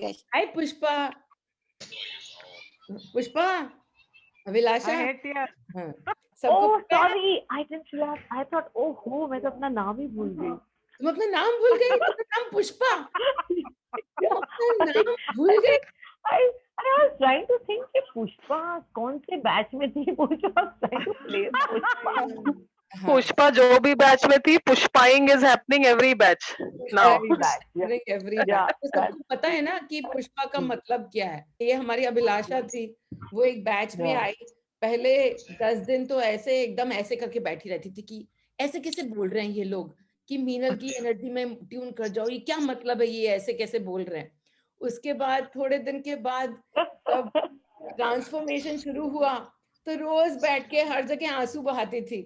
guys. Hi Pushpa. Pushpa, Abhilasha. I hate tears. हाँ, सबको Oh, पता है. sorry. I didn't realize. I thought, oh, हो मैं तो अपना नाम ही भूल गई. तुम अपना नाम भूल गई. तुम्हारा नाम पुष्पा. तुम अपना नाम भूल गई. I was trying to think कि पुष्पा कौन से बैच में थी. I was trying to place Pushpa. हाँ, पुष्पा जो भी बैच में थी, पुष्पाइंग is happening every batch now. Every batch. Yeah. every batch. Yeah, तो सबको पता है ना कि पुष्पा का मतलब क्या है. ये हमारी अभिलाषा थी. वो एक बैच में Yeah. आई. पहले 10 दिन तो ऐसे एकदम ऐसे करके बैठी रहती थी कि ऐसे कैसे बोल रहे हैं ये लोग, कि मीनल की एनर्जी में ट्यून कर जाओ. ये क्या मतलब है, ये ऐसे कैसे बोल रहे हैं. उसके बाद थोड़े दिन के बाद जब ट्रांसफॉर्मेशन शुरू हुआ तो रोज बैठ के हर जगह आंसू बहाती थी.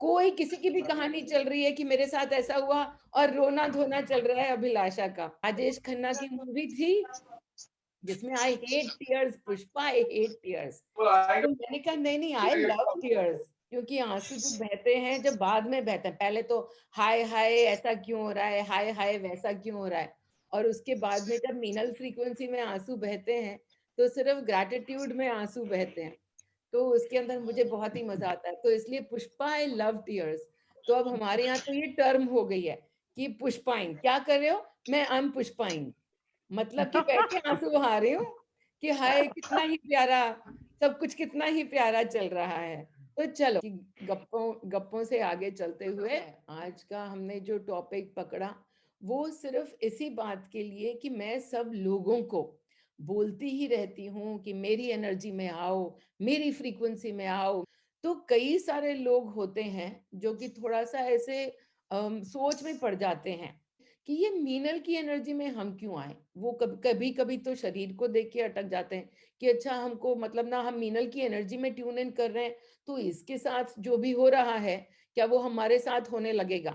कोई किसी की भी कहानी चल रही है कि मेरे साथ ऐसा हुआ और रोना धोना चल रहा है अभिलाषा का. राजेश खन्ना की मूवी थी जिसमें I hate tears Pushpa, I hate tears. तो मैंने कहा नहीं नहीं, आई लव टीयर्स, क्योंकि आंसू जो बहते हैं जब बाद में बहते हैं. पहले तो हाय हाय ऐसा क्यों हो रहा है, हाय हाय वैसा क्यों हो रहा है, और उसके बाद में जब मीनल फ्रीक्वेंसी में आंसू बहते हैं तो सिर्फ ग्रैटिट्यूड में आंसू बहते हैं. तो उसके अंदर मुझे बहुत ही मजा आता है. तो इसलिए पुष्पा, आई लव टीयर्स. तो अब हमारे यहाँ तो ये टर्म हो गई है कि पुष्पाइन. क्या कर रहे हो, मैं आई एम पुष्पाइन. मतलब कि बैठ के आंसू बहा रही हूँ कि हाय कितना ही प्यारा, सब कुछ कितना ही प्यारा चल रहा है. तो चलो कि गप्पों गप्पों से आगे चलते हुए आज का हमने जो टॉपिक पकड़ा वो सिर्फ इसी बात के लिए कि मैं सब लोगों को बोलती ही रहती हूँ कि मेरी एनर्जी में आओ, मेरी फ्रीक्वेंसी में आओ. तो कई सारे लोग होते हैं जो कि थोड़ा सा ऐसे सोच में पड़ जाते हैं कि ये मीनल की एनर्जी में हम क्यों आए. वो कभी कभी तो शरीर को देख के अटक जाते हैं कि अच्छा हमको मतलब ना हम मीनल की एनर्जी में ट्यून इन कर रहे हैं तो इसके साथ जो भी हो रहा है क्या वो हमारे साथ होने लगेगा.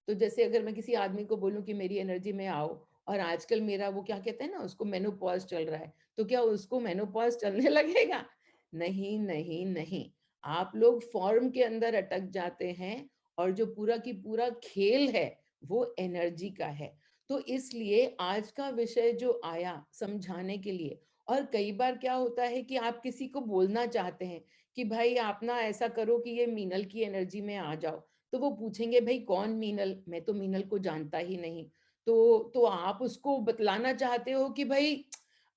तो जैसे अगर मैं किसी आदमी को बोलूं कि मेरी एनर्जी में आओ, और आजकल मेरा वो क्या कहते हैं ना, उसको मेनोपॉज चल रहा है, तो क्या उसको मेनोपॉज चलने लगेगा. नहीं नहीं नहीं. आप लोग फॉर्म के अंदर अटक जाते हैं और जो पूरा की पूरा खेल है वो एनर्जी का है. तो इसलिए आज का विषय जो आया समझाने के लिए. और कई बार क्या होता है कि आप किसी को बोलना चाहते हैं कि भाई आप ना ऐसा करो कि ये मीनल की एनर्जी में आ जाओ, तो वो पूछेंगे भाई कौन मीनल, मैं तो मीनल को जानता ही नहीं. तो आप उसको बतलाना चाहते हो कि भाई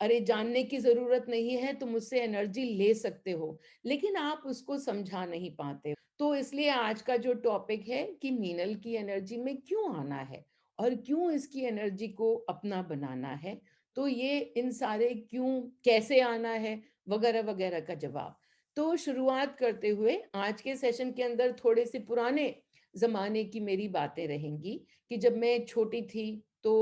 अरे जानने की जरूरत नहीं है, तुम मुझसे एनर्जी ले सकते हो, लेकिन आप उसको समझा नहीं पाते. तो इसलिए आज का जो टॉपिक है कि मीनल की एनर्जी में क्यों आना है और क्यों इसकी एनर्जी को अपना बनाना है. तो ये इन सारे क्यों, कैसे आना है वगैरह वगैरह का जवाब. तो शुरुआत करते हुए आज के सेशन के अंदर थोड़े से पुराने जमाने की मेरी बातें रहेंगी कि जब मैं छोटी थी तो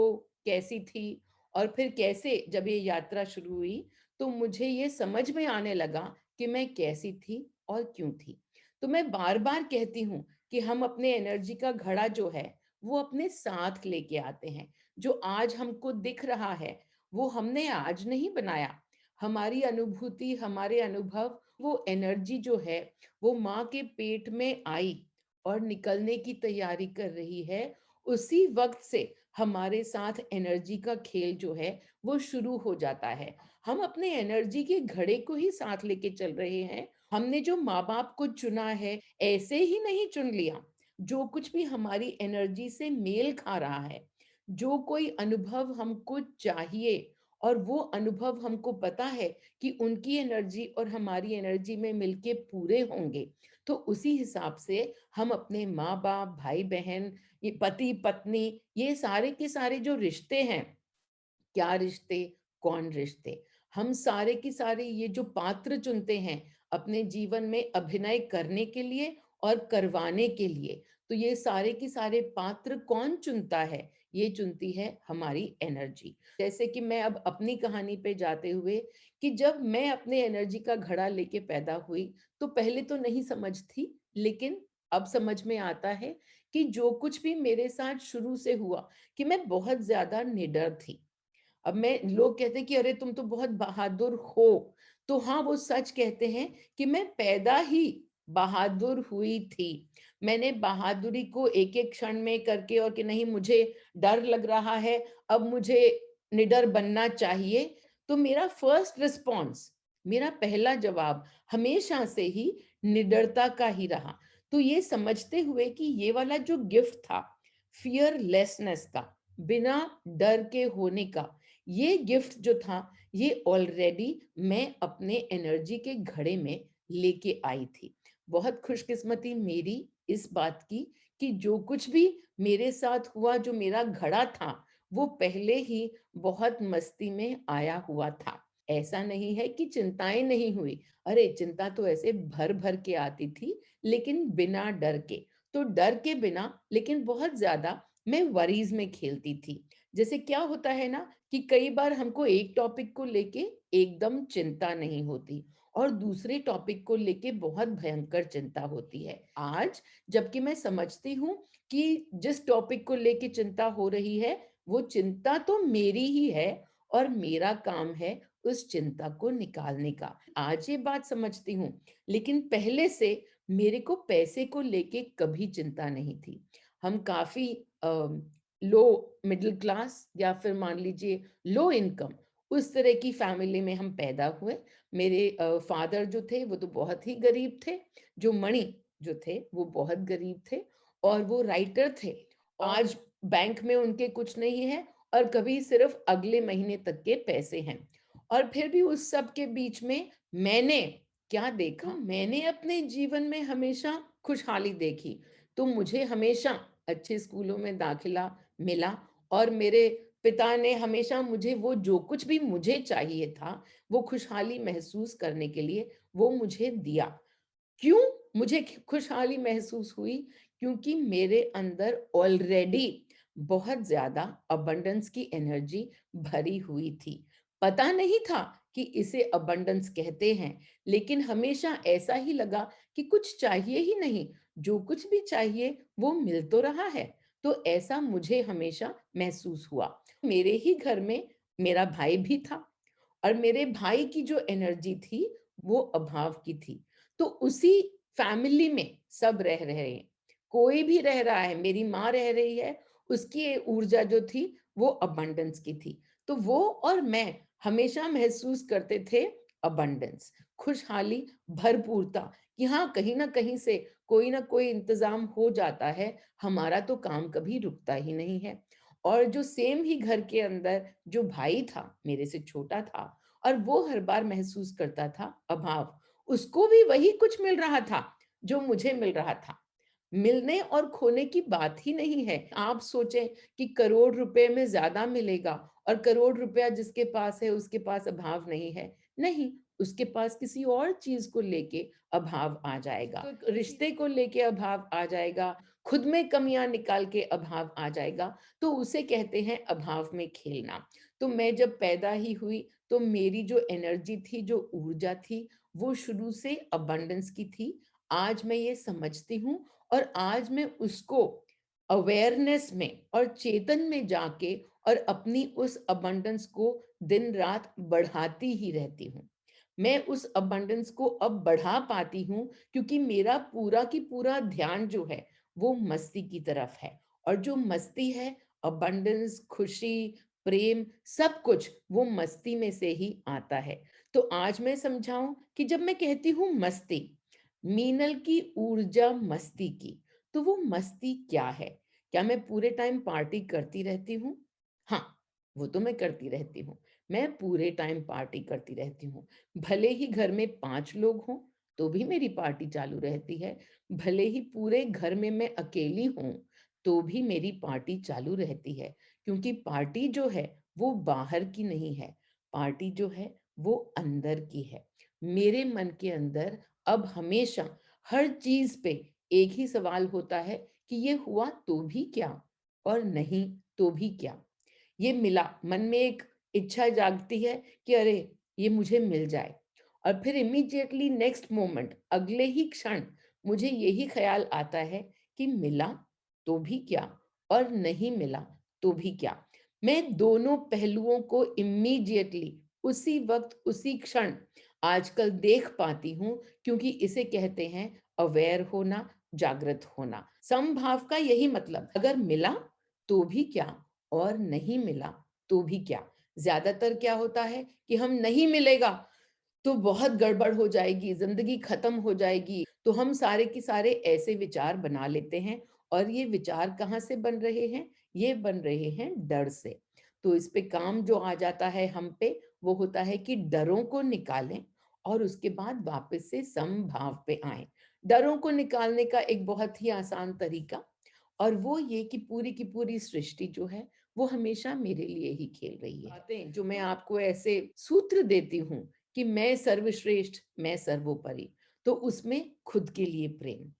कैसी थी, और फिर कैसे जब ये यात्रा शुरू हुई तो मुझे ये समझ में आने लगा कि मैं कैसी थी और क्यों थी. तो मैं बार बार कहती हूँ कि हम अपने एनर्जी का घड़ा जो है वो अपने साथ लेके आते हैं. जो आज हमको दिख रहा है वो हमने आज नहीं बनाया. हमारी अनुभूति, हमारे अनुभव, वो एनर्जी जो है वो माँ के पेट में आई और निकलने की तैयारी कर रही है. उसी वक्त से हमारे साथ एनर्जी का खेल जो है वो शुरू हो जाता है. हम अपने एनर्जी के घड़े को ही साथ लेके चल रहे हैं. हमने जो माँ बाप को चुना है ऐसे ही नहीं चुन लिया. जो कुछ भी हमारी एनर्जी से मेल खा रहा है, जो कोई अनुभव हमको चाहिए और वो अनुभव हमको पता है कि उनकी एनर्जी और हमारी एनर्जी में मिलके पूरे होंगे, तो उसी हिसाब से हम अपने माँ बाप, भाई बहन, ये पति पत्नी, ये सारे के सारे जो रिश्ते हैं, क्या रिश्ते, कौन रिश्ते, हम सारे की सारे ये जो पात्र चुनते हैं अपने जीवन में अभिनय करने के लिए और करवाने के लिए, तो ये सारे की सारे पात्र कौन चुनता है, ये चुनती है हमारी एनर्जी. जैसे कि मैं अब अपनी कहानी पे जाते हुए कि जब मैं अपने एनर्जी का घड़ा लेके पैदा हुई तो पहले तो नहीं समझ थी, लेकिन अब समझ में आता है कि जो कुछ भी मेरे साथ शुरू से हुआ कि मैं बहुत ज्यादा निडर थी. अब मैं, लोग कहते हैं कि अरे तुम तो बहुत बहादुर हो, तो हाँ वो सच कहते हैं कि मैं पैदा ही बहादुर हुई थी. मैंने बहादुरी को एक एक क्षण में करके, और कि नहीं मुझे डर लग रहा है, अब मुझे निडर बनना चाहिए, तो मेरा फर्स्ट रिस्पॉन्स, मेरा पहला जवाब हमेशा से ही निडरता का ही रहा। तो ये समझते हुए कि ये वाला जो गिफ्ट था, फियरलेसनेस का, बिना डर के होने का, ये गिफ्ट जो था, ये ऑलरेडी मैं अपने एनर्जी के घड़े में लेके आई थी। बहुत खुशकिस्मती मेरी इस बात की कि जो कुछ भी मेरे साथ हुआ, जो मेरा घड़ा था, वो पहले ही बहुत मस्ती में आया हुआ था। ऐसा नहीं है कि चिंताएँ नहीं हुई। अरे! चिंता तो ऐसे भर-भर के आती थी, लेकिन बिना डर के। तो डर के बिना, लेकिन बहुत ज़्यादा मैं वरीज़ में खेलती थी। जैसे क्या होता है ना कि कई बार हमको एक टॉपिक को लेके एकदम चिंता नहीं होती और दूसरे टॉपिक को लेके बहुत भयंकर चिंता होती है। आज जबकि मैं समझती हूँ कि जिस टॉपिक को लेके चिंता हो रही है, वो चिंता तो मेरी ही है और मेरा काम है उस चिंता को निकालने का। आज ये बात समझती हूँ, लेकिन पहले से मेरे को पैसे को लेके कभी चिंता नहीं थी। हम काफ़ी लो मिडल क्लास या फिर मान लीजिए लो इनकम, उस तरह की फैमिली में हम पैदा हुए। मेरे फादर जो थे वो तो बहुत ही गरीब थे, जो मणि जो थे वो बहुत गरीब थे और वो राइटर थे। आज बैंक में उनके कुछ नहीं है और कभी सिर्फ अगले महीने तक के पैसे हैं। और फिर भी उस सब के बीच में मैंने क्या देखा? मैंने अपने जीवन में हमेशा खुशहाली देखी। तो मुझे हमेशा अच्छे स्कूलों में दाखिला मिला और मेरे पिता ने हमेशा मुझे वो जो कुछ भी मुझे चाहिए था, वो खुशहाली महसूस करने के लिए वो मुझे दिया। क्यों मुझे खुशहाली महसूस हुई? क्योंकि मेरे अंदर ऑलरेडी बहुत ज़्यादा अबंडेंस की एनर्जी भरी हुई थी। पता नहीं था कि इसे अबंडेंस कहते हैं, लेकिन हमेशा ऐसा ही लगा कि कुछ चाहिए ही नहीं, जो कुछ भी चाहिए वो मिल तो रहा है। तो ऐसा मुझे हमेशा महसूस हुआ। मेरे ही घर में मेरा भाई भी था और मेरे भाई की जो एनर्जी थी, वो अभाव की थी। तो उसी फैमिली में सब रह रहे हैं। कोई भी रह रहा है, मेरी माँ रह रही है, उसकी ऊर्जा जो थी वो अबंडेंस की थी। तो वो और मैं हमेशा महसूस करते थे अबंडेंस, खुशहाली, भरपूरता कि हाँ, कहीं न कहीं से कोई न कोई इंतज़ाम हो जाता है, हमारा तो काम कभी रुकता ही नहीं है। और जो सेम ही घर के अंदर जो भाई था, मेरे से छोटा था और वो हर बार महसूस करता था अभाव। उसको भी वही कुछ मिल रहा था, जो मुझे मिल रहा था। मिलने और खोने की बात ही नहीं है। आप सोचें कि करोड़ रुपए में ज़्यादा मिलेगा और करोड़ रुपया जिसके पास है, उसके पास अभाव नहीं है। नहीं, उसके पास किसी और चीज़ को लेके अभाव आ जाएगा। तो एक रिश्ते को लेके अभाव आ जाएगा, खुद में कमियाँ निकाल के अभाव आ जाएगा, तो उसे कहते हैं अभाव में खेलना। तो मैं जब पैदा ही हुई, तो मेरी जो एनर्जी थी, जो ऊर्जा थी, वो शुरू से अबंडेंस की थी। आज मैं ये समझती हूँ और आज मैं उसको अवेयरनेस में और चेतन में जाके और अपनी उस अबंडेंस को दिन रात बढ़ाती ही रहती हूँ। मैं उस अबंडेंस को अब बढ़ा पाती हूँ क्योंकि मेरा पूरा की पूरा ध्यान जो है वो मस्ती की तरफ है और जो मस्ती है अबंडेंस, खुशी, प्रेम सब कुछ वो मस्ती में से ही आता है। तो आज मैं समझाऊं कि जब मैं कहती हूँ मस्ती, मीनल की ऊर्जा मस्ती की, तो वो मस्ती क्या है? क्या मैं पूरे टाइम पार्टी करती रहती हूँ? हाँ, वो तो मैं करती रहती हूँ। मैं पूरे टाइम पार्टी करती रहती हूँ। भले ही घर में 5 लोग हों, तो भी मेरी पार्टी चालू रहती है। भले ही पूरे घर में मैं अकेली हूँ, तो भी मेरी पार्टी चालू रहती है। क्योंकि पार्टी जो है, वो बाहर की नहीं है। पार्टी जो है, वो अंदर की है। मेरे मन के अंदर अब हमेशा हर चीज़ पे एक ही सवाल होता है कि ये हुआ तो भी क्या? और नहीं तो भी क्या? ये मिला, मन में एक इच्छा जागती है कि अरे! ये मुझे मिल जाए और फिर इमीडिएटली नेक्स्ट मोमेंट अगले ही क्षण मुझे यही ख़्याल आता है कि मिला तो भी क्या और नहीं मिला तो भी क्या? मैं दोनों पहलुओं को इमीडिएटली उसी वक़्त, उसी क्षण आजकल देख पाती हूँ क्योंकि इसे कहते हैं अवेयर होना, जागृत होना। समभाव का यही मतलब, अगर मिला तो भी क्या और नहीं मिला तो भी क्या? ज्यादातर क्या होता है कि हम नहीं मिलेगा तो बहुत गड़बड़ हो जाएगी, जिंदगी खत्म हो जाएगी। तो हम सारे के सारे ऐसे विचार बना लेते हैं और ये विचार कहाँ से बन रहे हैं? ये बन रहे हैं डर से। तो इस पे काम जो आ जाता है हम पे, वो होता है कि डरों को निकालें और उसके बाद वापस से समभाव पे आएँ। डरों को निकालने का एक बहुत ही आसान तरीका और वो ये कि पूरी की पूरी सृष्टि जो है, वो हमेशा मेरे लिए ही खेल रही है। बातें जो मैं आपको ऐसे सूत्र देती हूँ कि मैं सर्वश्रेष्ठ, मैं सर्वोपरि, तो उसमें खुद के लिए प्रेम।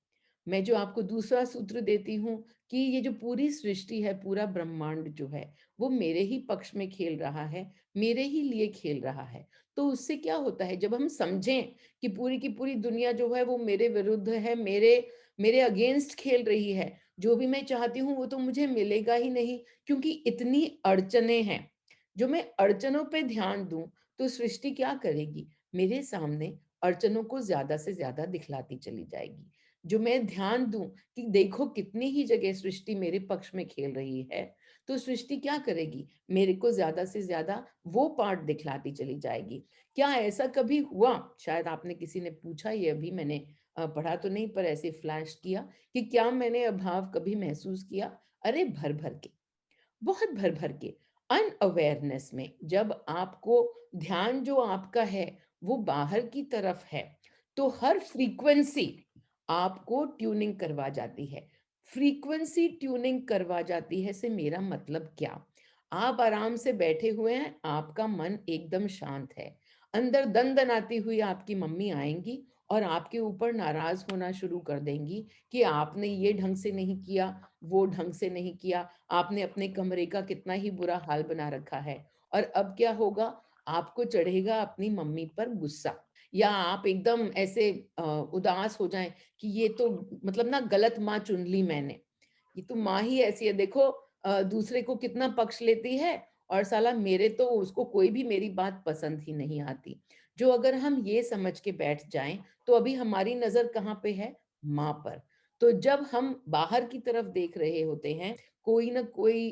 मैं जो आपको दूसरा सूत्र देती हूँ कि ये जो पूरी सृष्टि है, पूरा ब्रह्मांड जो है, वो मेरे ही पक्ष में खेल रहा है, मेरे ही लिए खेल रहा है। तो उससे क्या होता है जब हम समझें कि पूरी की पूरी दुनिया जो है वो मेरे विरुद्ध है, मेरे मेरे अगेंस्ट खेल रही है, जो भी मैं चाहती हूँ वो तो मुझे मिलेगा ही नहीं क्योंकि इतनी अड़चनें हैं। जो मैं अड़चनों पे ध्यान दूँ, तो सृष्टि क्या करेगी? मेरे सामने अड़चनों को ज़्यादा से ज़्यादा दिखलाती चली जाएगी। जो मैं ध्यान दूं कि देखो कितनी ही जगह सृष्टि मेरे पक्ष में खेल रही है, तो सृष्टि क्या करेगी? मेरे को ज्यादा से ज्यादा वो पार्ट दिखलाती चली जाएगी। क्या ऐसा कभी हुआ? शायद आपने किसी ने पूछा, ये अभी मैंने पढ़ा तो नहीं पर ऐसे फ्लैश किया कि क्या मैंने अभाव कभी महसूस किया? अरे भर भर के, बहुत भर भर के, अनअवेयरनेस में जब आपको ध्यान जो आपका है वो बाहर की तरफ है, तो हर फ्रीक्वेंसी आपको ट्यूनिंग करवा जाती है। फ्रीक्वेंसी ट्यूनिंग करवा जाती है से मेरा मतलब क्या? आप आराम से बैठे हुए हैं, आपका मन एकदम शांत है। अंदर दनदनाती हुई आपकी मम्मी आएंगी और आपके ऊपर नाराज होना शुरू कर देंगी कि आपने ये ढंग से नहीं किया, वो ढंग से नहीं किया, आपने अपने कमरे का कितना ही बुरा हाल बना रखा है। और अब क्या होगा? आपको चढ़ेगा अपनी मम्मी पर गुस्सा, या आप एकदम ऐसे उदास हो जाएं कि ये तो मतलब ना गलत माँ चुन ली मैंने, ये तो माँ ही ऐसी है, देखो दूसरे को कितना पक्ष लेती है और साला मेरे तो उसको कोई भी मेरी बात पसंद ही नहीं आती। जो अगर हम ये समझ के बैठ जाएं तो अभी हमारी नजर कहाँ पे है? माँ पर। तो जब हम बाहर की तरफ देख रहे होते हैं, कोई ना कोई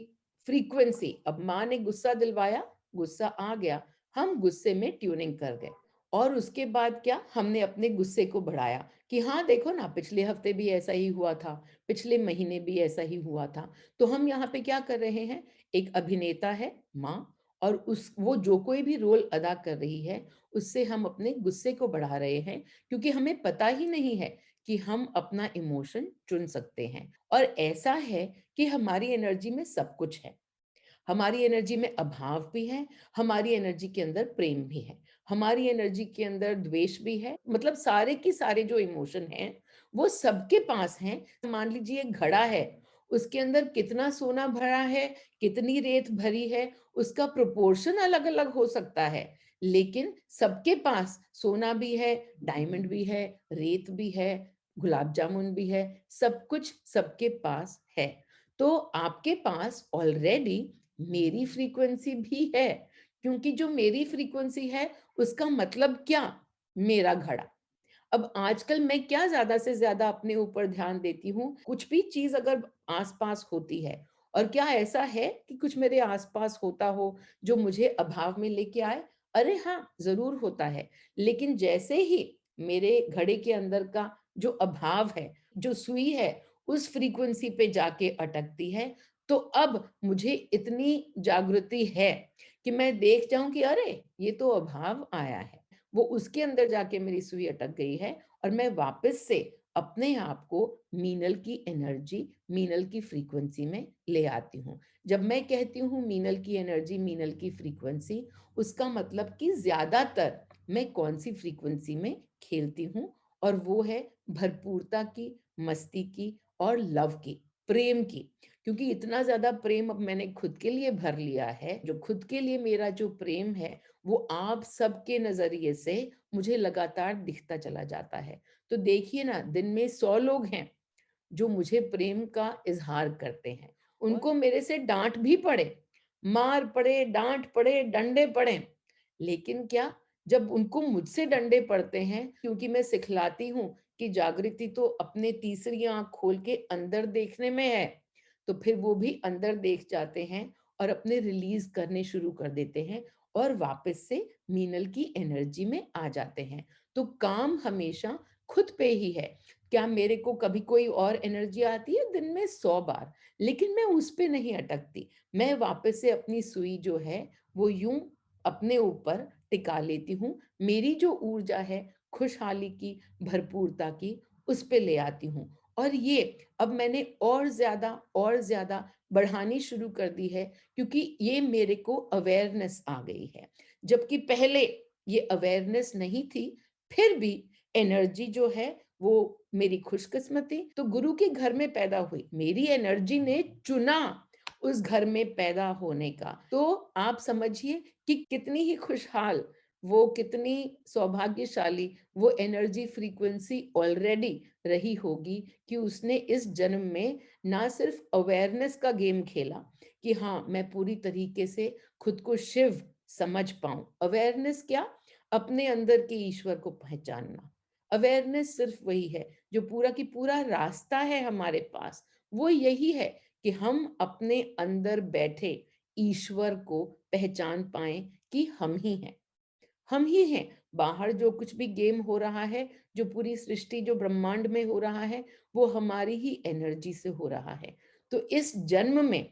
फ्रीक्वेंसी, अब माँ ने गुस्सा दिलवाया, गुस्सा आ गया, हम गुस्से में ट्यूनिंग कर गए और उसके बाद क्या, हमने अपने गुस्से को बढ़ाया कि हाँ देखो ना, पिछले हफ्ते भी ऐसा ही हुआ था, पिछले महीने भी ऐसा ही हुआ था। तो हम यहाँ पे क्या कर रहे हैं? एक अभिनेता है माँ, और उस वो जो कोई भी रोल अदा कर रही है, उससे हम अपने गुस्से को बढ़ा रहे हैं क्योंकि हमें पता ही नहीं है कि हम अपना इमोशन चुन सकते हैं। और ऐसा है कि हमारी एनर्जी में सब कुछ है। हमारी एनर्जी में अभाव भी है, हमारी एनर्जी के अंदर प्रेम भी है, हमारी एनर्जी के अंदर द्वेष भी है, मतलब सारे के सारे जो इमोशन हैं वो सबके पास हैं। मान लीजिए एक घड़ा है, उसके अंदर कितना सोना भरा है, कितनी रेत भरी है, उसका प्रोपोर्शन अलग अलग हो सकता है, लेकिन सबके पास सोना भी है, डायमंड भी है, रेत भी है, गुलाब जामुन भी है, सब कुछ सबके पास है। तो आपके पास ऑलरेडी मेरी फ्रीक्वेंसी भी है, क्योंकि जो मेरी फ्रीक्वेंसी है उसका मतलब क्या? मेरा घड़ा। अब आजकल मैं क्या ज्यादा से ज्यादा अपने ऊपर ध्यान देती हूँ, कुछ भी चीज अगर आसपास होती है, और क्या ऐसा है कि कुछ मेरे आसपास होता हो जो मुझे अभाव में लेके आए? अरे हाँ, जरूर होता है। लेकिन जैसे ही मेरे घड़े के अंदर का जो अभाव है, जो सुई है, उस फ्रीक्वेंसी पे जाके अटकती है, तो अब मुझे इतनी जागृति है कि मैं देख जाऊं कि अरे ये तो अभाव आया है, वो उसके अंदर जाके मेरी सुई अटक गई है और मैं वापस से अपने आप को मीनल की एनर्जी, मीनल की फ्रीक्वेंसी में ले आती हूँ। जब मैं कहती हूँ मीनल की एनर्जी, मीनल की फ्रीक्वेंसी, उसका मतलब कि ज्यादातर मैं कौन सी फ्रीक्वेंसी में खेलती हूँ, और वो है भरपूरता की, मस्ती की और लव की, प्रेम की। क्योंकि इतना ज्यादा प्रेम अब मैंने खुद के लिए भर लिया है, जो खुद के लिए मेरा जो प्रेम है वो आप सबके नजरिए से मुझे लगातार दिखता चला जाता है। तो देखिए ना, दिन में 100 लोग हैं जो मुझे प्रेम का इजहार करते हैं, उनको मेरे से डांट भी पड़े, मार पड़े, डांट पड़े, डंडे पड़े, लेकिन क्या, जब उनको मुझसे डंडे पड़ते हैं क्योंकि मैं सिखलाती हूँ कि जागृति तो अपने तीसरी आंख खोल के अंदर देखने में है, तो फिर वो भी अंदर देख जाते हैं और अपने रिलीज करने शुरू कर देते हैं और वापस से मीनल की एनर्जी में आ जाते हैं। तो काम हमेशा खुद पे ही है। क्या मेरे को कभी कोई और एनर्जी आती है दिन में 100 बार, लेकिन मैं उस पे नहीं अटकती। मैं वापस से अपनी सुई जो है वो यूं अपने ऊपर टिका लेती हूँ। मेरी जो ऊर्जा है खुशहाली की, भरपूरता की, उस पे ले आती हूँ। और ये अब मैंने और ज्यादा बढ़ानी शुरू कर दी है, क्योंकि ये मेरे को अवेयरनेस आ गई है। जबकि पहले ये अवेयरनेस नहीं थी, फिर भी एनर्जी जो है वो मेरी खुशकिस्मती तो गुरु के घर में पैदा हुई। मेरी एनर्जी ने चुना उस घर में पैदा होने का। तो आप समझिए कि कितनी ही खुशहाल, वो कितनी सौभाग्यशाली वो एनर्जी फ्रीक्वेंसी ऑलरेडी रही होगी कि उसने इस जन्म में ना सिर्फ अवेयरनेस का गेम खेला कि हाँ मैं पूरी तरीके से खुद को शिव समझ पाऊं। अवेयरनेस क्या? अपने अंदर के ईश्वर को पहचानना। अवेयरनेस सिर्फ वही है, जो पूरा की पूरा रास्ता है हमारे पास, वो यही है कि हम अपने अंदर बैठे ईश्वर को पहचान पाएं कि हम ही हैं। हम ही हैं। बाहर जो कुछ भी गेम हो रहा है, जो पूरी सृष्टि, जो ब्रह्मांड में हो रहा है, वो हमारी ही एनर्जी से हो रहा है। तो इस जन्म में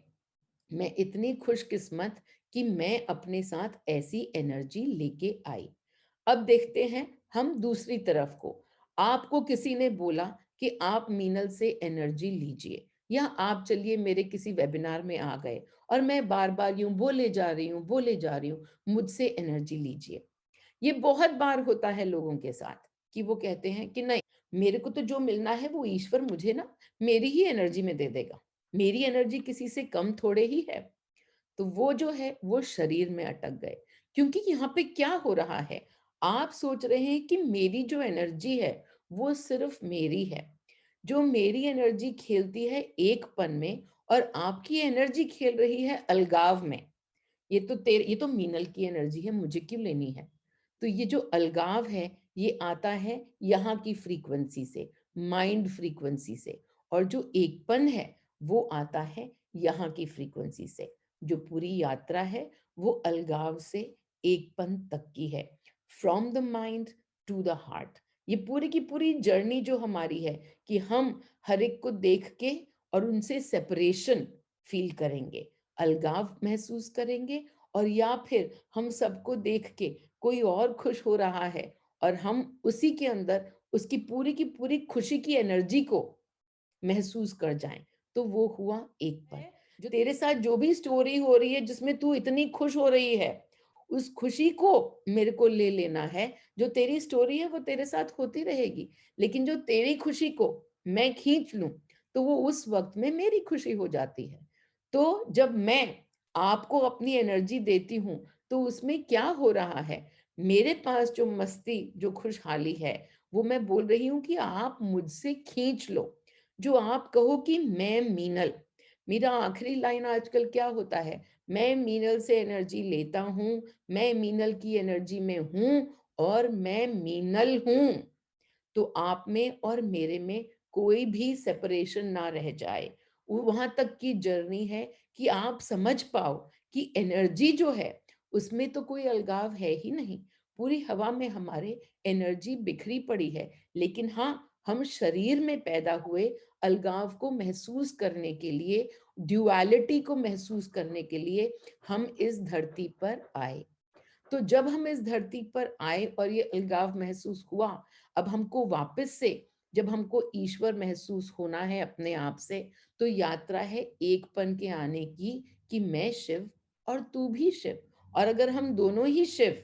मैं इतनी खुशकिस्मत कि मैं अपने साथ ऐसी एनर्जी लेके आई। अब देखते हैं हम दूसरी तरफ को। आपको किसी ने बोला कि आप मीनल से एनर्जी लीजिए, या आप चलिए मेरे किसी वेबिनार में आ गए और मैं बार बार यूं बोले जा रही हूँ, मुझसे एनर्जी लीजिए। ये बहुत बार होता है लोगों के साथ कि वो कहते हैं कि नहीं, मेरे को तो जो मिलना है वो ईश्वर मुझे ना मेरी ही एनर्जी में दे देगा, मेरी एनर्जी किसी से कम थोड़े ही है। तो वो जो है वो शरीर में अटक गए। क्योंकि यहाँ पे क्या हो रहा है, आप सोच रहे हैं कि मेरी जो एनर्जी है वो सिर्फ मेरी है। जो मेरी एनर्जी खेलती है एकपन में, और आपकी एनर्जी खेल रही है अलगाव में। ये तो मीनल की एनर्जी है, मुझे क्यों लेनी है? तो ये जो अलगाव है, ये आता है यहाँ की फ्रीक्वेंसी से, माइंड फ्रीक्वेंसी से। और जो एकपन है वो आता है यहाँ की फ्रीक्वेंसी से। जो पूरी यात्रा है वो अलगाव से एकपन तक की है, from the mind to the heart. ये पूरी की पूरी जर्नी जो हमारी है कि हम हर एक को देख के और उनसे सेपरेशन फील करेंगे, अलगाव महसूस करेंगे, और या फिर हम सबको देख के कोई और खुश हो रहा है और हम उसी के अंदर उसकी पूरी की पूरी खुशी की एनर्जी को महसूस कर जाएं। तो वो हुआ एक पल। जो तेरे साथ जो भी स्टोरी हो रही है जिसमें तू इतनी खुश हो रही है, उस खुशी को मेरे को ले लेना है। जो तेरी स्टोरी है वो तेरे साथ होती रहेगी, लेकिन जो तेरी खुशी को मैं खींच लूं तो वो उस वक्त में मेरी खुशी हो जाती है। तो जब मैं आपको अपनी एनर्जी देती हूँ तो उसमें क्या हो रहा है, मेरे पास जो मस्ती, जो खुशहाली है, वो मैं बोल रही हूँ कि आप मुझसे खींच लो। जो आप कहो कि मैं मीनल, मेरा आखिरी लाइन आजकल क्या होता है, मैं मीनल से एनर्जी लेता हूँ, मैं मीनल की एनर्जी में हूँ और मैं मीनल हूँ। तो आप में और मेरे में कोई भी सेपरेशन ना रह जाए। वहां तक की जर्नी है कि आप समझ पाओ कि एनर्जी जो है उसमें तो कोई अलगाव है ही नहीं। पूरी हवा में हमारे एनर्जी बिखरी पड़ी है, लेकिन हाँ, हम शरीर में पैदा हुए अलगाव को महसूस करने के लिए, ड्युअलिटी को महसूस करने के लिए हम इस धरती पर आए। तो जब हम इस धरती पर आए और ये अलगाव महसूस हुआ, अब हमको वापस से, जब हमको ईश्वर महसूस होना है अपने आप से, तो यात्रा है एकपन के आने की कि मैं शिव और तू भी शिव। और अगर हम दोनों ही शिव,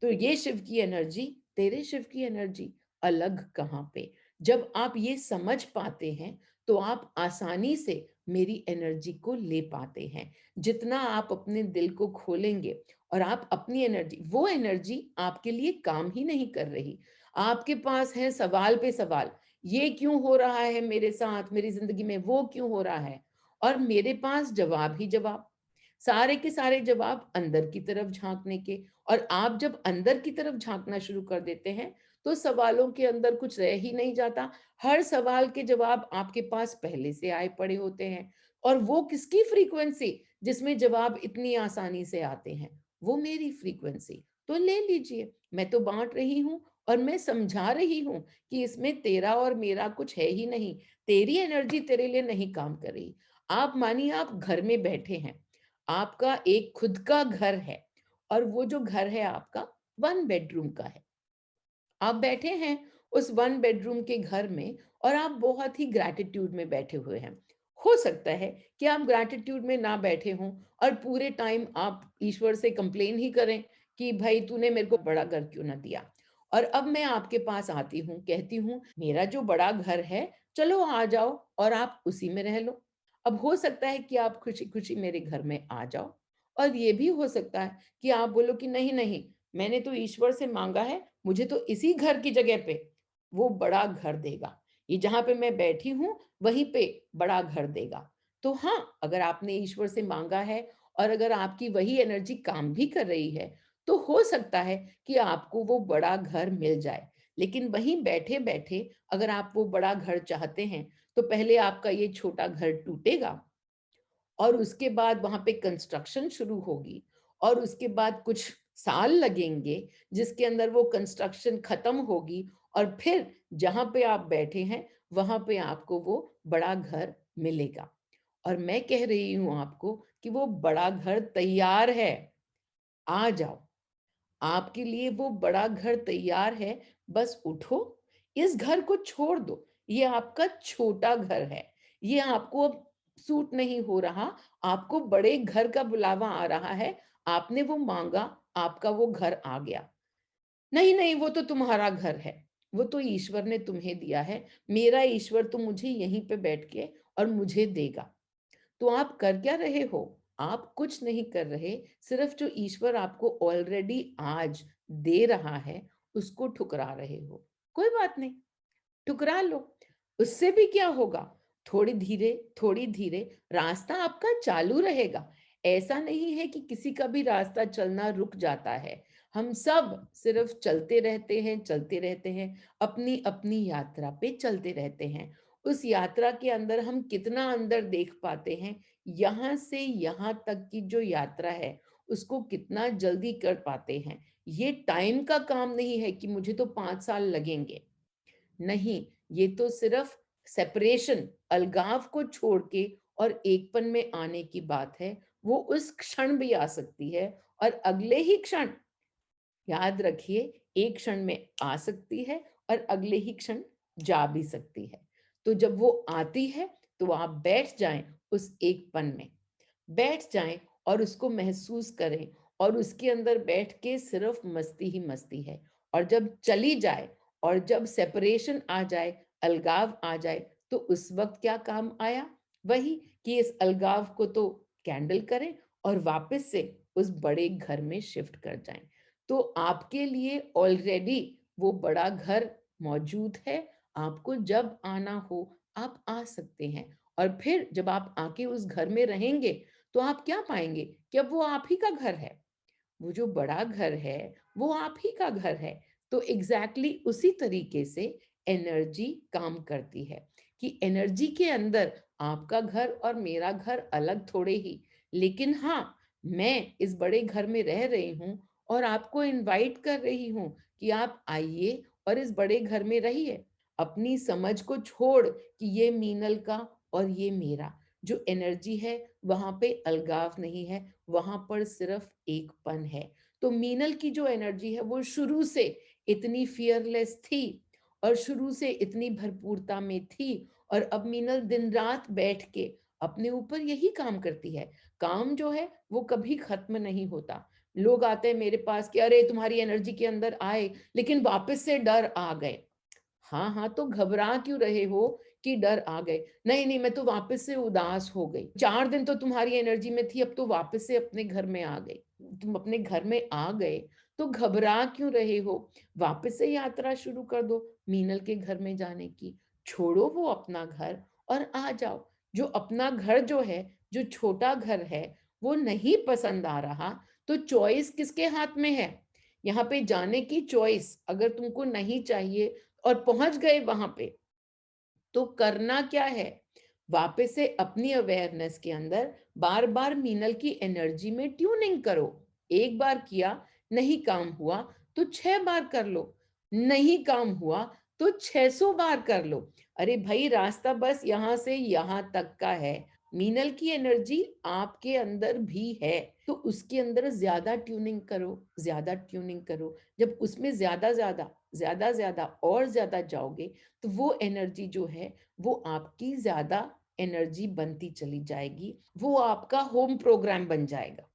तो ये शिव की एनर्जी, तेरे शिव की एनर्जी अलग कहाँ पे? जब आप ये समझ पाते हैं तो आप आसानी से मेरी एनर्जी को ले पाते हैं। जितना आप अपने दिल को खोलेंगे और आप अपनी एनर्जी, वो एनर्जी आपके लिए काम ही नहीं कर रही। आपके पास है सवाल पे सवाल, ये क्यों हो रहा है मेरे साथ, मेरी जिंदगी में वो क्यों हो रहा है, और मेरे पास जवाब ही जवाब, सारे के सारे जवाब अंदर की तरफ झांकने के। और आप जब अंदर की तरफ झांकना शुरू कर देते हैं तो सवालों के अंदर कुछ रह ही नहीं जाता। हर सवाल के जवाब आपके पास पहले से आए पड़े होते हैं। और वो किसकी फ्रीक्वेंसी? जिसमें जवाब इतनी आसानी से आते हैं, वो मेरी फ्रीक्वेंसी। तो ले लीजिए, मैं तो बांट रही हूँ और मैं समझा रही हूँ कि इसमें तेरा और मेरा कुछ है ही नहीं। तेरी एनर्जी तेरे लिए नहीं काम कर रही। आप मानिए आप घर में बैठे हैं, आपका एक खुद का घर है और वो जो घर है आपका 1 बेडरूम का है। आप बैठे हैं उस 1 बेडरूम के घर में और आप बहुत ही ग्रैटिट्यूड में बैठे हुए हैं। हो सकता है कि आप ग्रैटिट्यूड में ना बैठे हों और पूरे टाइम आप ईश्वर से कंप्लेन ही करें कि भाई तूने मेरे को बड़ा घर क्यों ना दिया। और अब मैं आपके पास आती हूँ, कहती हूँ मेरा जो बड़ा घर है, चलो आ जाओ और आप उसी में रह लो। अब हो सकता है कि आप खुशी-खुशी मेरे घर में आ जाओ और ये भी हो सकता है कि आप बोलो कि नहीं, नहीं, मैंने तो ईश्वर से माँगा है, मुझे तो इसी घर की जगह पे वो बड़ा घर देगा। ये जहाँ पे मैं बैठी हूँ, वहीं पे बड़ा घर देगा। तो हाँ, अगर आपने ईश्वर से माँगा है और अगर आपकी वही एनर्जी काम भी कर रही है, तो हो सकता है कि आपको वो बड़ा घर मिल जाए। लेकिन वहीं बैठे-बैठे अगर आप वो बड़ा घर चाहते हैं, तो पहले आपका ये छोटा घर टूटेगा और उसके बाद वहाँ पे कंस्ट्रक्शन शुरू होगी और उसके बाद कुछ साल लगेंगे जिसके अंदर वो कंस्ट्रक्शन खत्म होगी और फिर जहाँ पे आप बैठे हैं वहाँ पे आपको वो बड़ा घर मिलेगा। और मैं कह रही हूँ आपको कि वो बड़ा घर तैयार है, आ जाओ। आपके लिए वो बड़ा घर तैयार है, बस उठो, इस घर को छोड़ दो। ये आपका छोटा घर है, ये आपको अब सूट नहीं हो रहा, आपको बड़े घर का बुलावा आ रहा है, आपने वो माँगा, आपका वो घर आ गया। नहीं, नहीं, वो तो तुम्हारा घर है, वो तो ईश्वर ने तुम्हें दिया है, मेरा ईश्वर तो मुझे यहीं पे बैठ के और मुझे देगा। तो आप कर क्या रहे हो? आप कुछ नहीं कर रहे, सिर्फ जो ईश्वर आपको ऑलरेडी आज दे रहा है, उसको ठुकरा रहे हो। कोई बात नहीं, ठुकरा लो। उससे भी क्या होगा? थोड़ी धीरे रास्ता आपका चालू रहेगा। ऐसा नहीं है कि किसी का भी रास्ता चलना रुक जाता है। हम सब सिर्फ चलते रहते हैं, अपनी-अपनी यात्रा पे चलते रहते हैं। उस यात्रा के अंदर हम कितना अंदर देख पाते हैं, यहाँ से यहाँ तक की जो यात्रा है, उसको कितना जल्दी कर पाते हैं। ये टाइम का काम नहीं है कि मुझे तो 5 साल लगेंगे। नहीं, ये तो सिर्फ सेपरेशन, अलगाव को छोड़ के और एकपन में आने की बात है। वो उस क्षण भी आ सकती है और अगले ही क्षण, याद रखिए, एक क्षण में आ सकती है और अगले ही क्षण जा भी सकती है। तो जब वो आती है, तो आप बैठ जाएँ उस एकपन में। बैठ जाएँ और उसको महसूस करें और उसके अंदर बैठ के सिर्फ मस्ती ही मस्ती है। और जब चली जाए और जब सेपरेशन आ जाए, अलगाव आ जाए, तो उस वक़्त क्या काम आया? वही कि इस अलगाव को तो कैंडल करें और वापस से उस बड़े घर में शिफ्ट कर जाएँ। तो आपके लिए ऑलरेडी वो बड़ा घर मौजूद है, आपको जब आना हो, आप आ सकते हैं। और फिर जब आप आके उस घर में रहेंगे, तो आप क्या पाएँगे कि अब वो आप ही का घर है। वो जो बड़ा घर है, वो आप ही का घर है। तो एग्ज़ैक्टली उसी तरीके से एनर्जी काम करती है कि एनर्जी के अंदर आपका घर और मेरा घर अलग थोड़े ही, लेकिन हाँ, मैं इस बड़े घर में रह रही हूँ और आपको इनवाइट कर रही हूँ कि आप आइए और इस बड़े घर में रहिए। अपनी समझ को छोड़ कि ये मीनल का और ये मेरा, जो एनर्जी है, वहाँ पे अलगाव नहीं है, वहाँ पर सिर्फ एकपन है। तो मीनल की जो एनर्जी है वो शुरू से इतनी फ़ियरलेस थी और शुरू से इतनी भरपूरता में थी और अब मीनल दिन-रात बैठ के अपने ऊपर यही काम करती है। काम जो है वो कभी ख़त्म नहीं होता। लोग आते हैं मेरे पास कि अरे तुम्हारी एनर्जी के अंदर आए, लेकिन वापस से डर आ गए। हाँ, हाँ, तो घबरा क्यों रहे हो कि डर आ गए? नहीं, नहीं, मैं तो वापस से उदास हो गई। 4 दिन तो तुम्हारी एनर्जी में थी, अब तो वापस से अपने घर में आ गई। तुम अपने घर में आ गए, तो घबरा क्यों रहे हो? वापस से यात्रा शुरू कर दो मीनल के घर में जाने की। छोड़ो वो अपना घर और आ जाओ। जो अपना घर जो है, जो छोटा घर है, वो नहीं पसंद आ रहा, तो चॉइस किसके हाथ में है? यहाँ पे जाने की चॉइस अगर तुमको नहीं चाहिए और पहुँच गए वहाँ पे, तो करना क्या है? वापस से अपनी अवेयरनेस के अंदर बार बार मीनल की एनर्जी में ट्यूनिंग करो। एक बार किया, नहीं काम हुआ तो 6 बार कर लो, नहीं काम हुआ तो 600 बार कर लो। अरे भाई, रास्ता बस यहाँ से यहाँ तक का है। मीनल की एनर्जी आपके अंदर भी है, तो उसके अंदर ज्यादा ट्यूनिंग करो, ज्यादा ट्यूनिंग करो। जब उसमें ज्यादा ज्यादा ज्यादा ज्यादा और ज्यादा जाओगे, तो वो एनर्जी जो है वो आपकी ज्यादा एनर्जी बनती चली जाएगी। वो आपका होम प्रोग्राम बन जाएगा।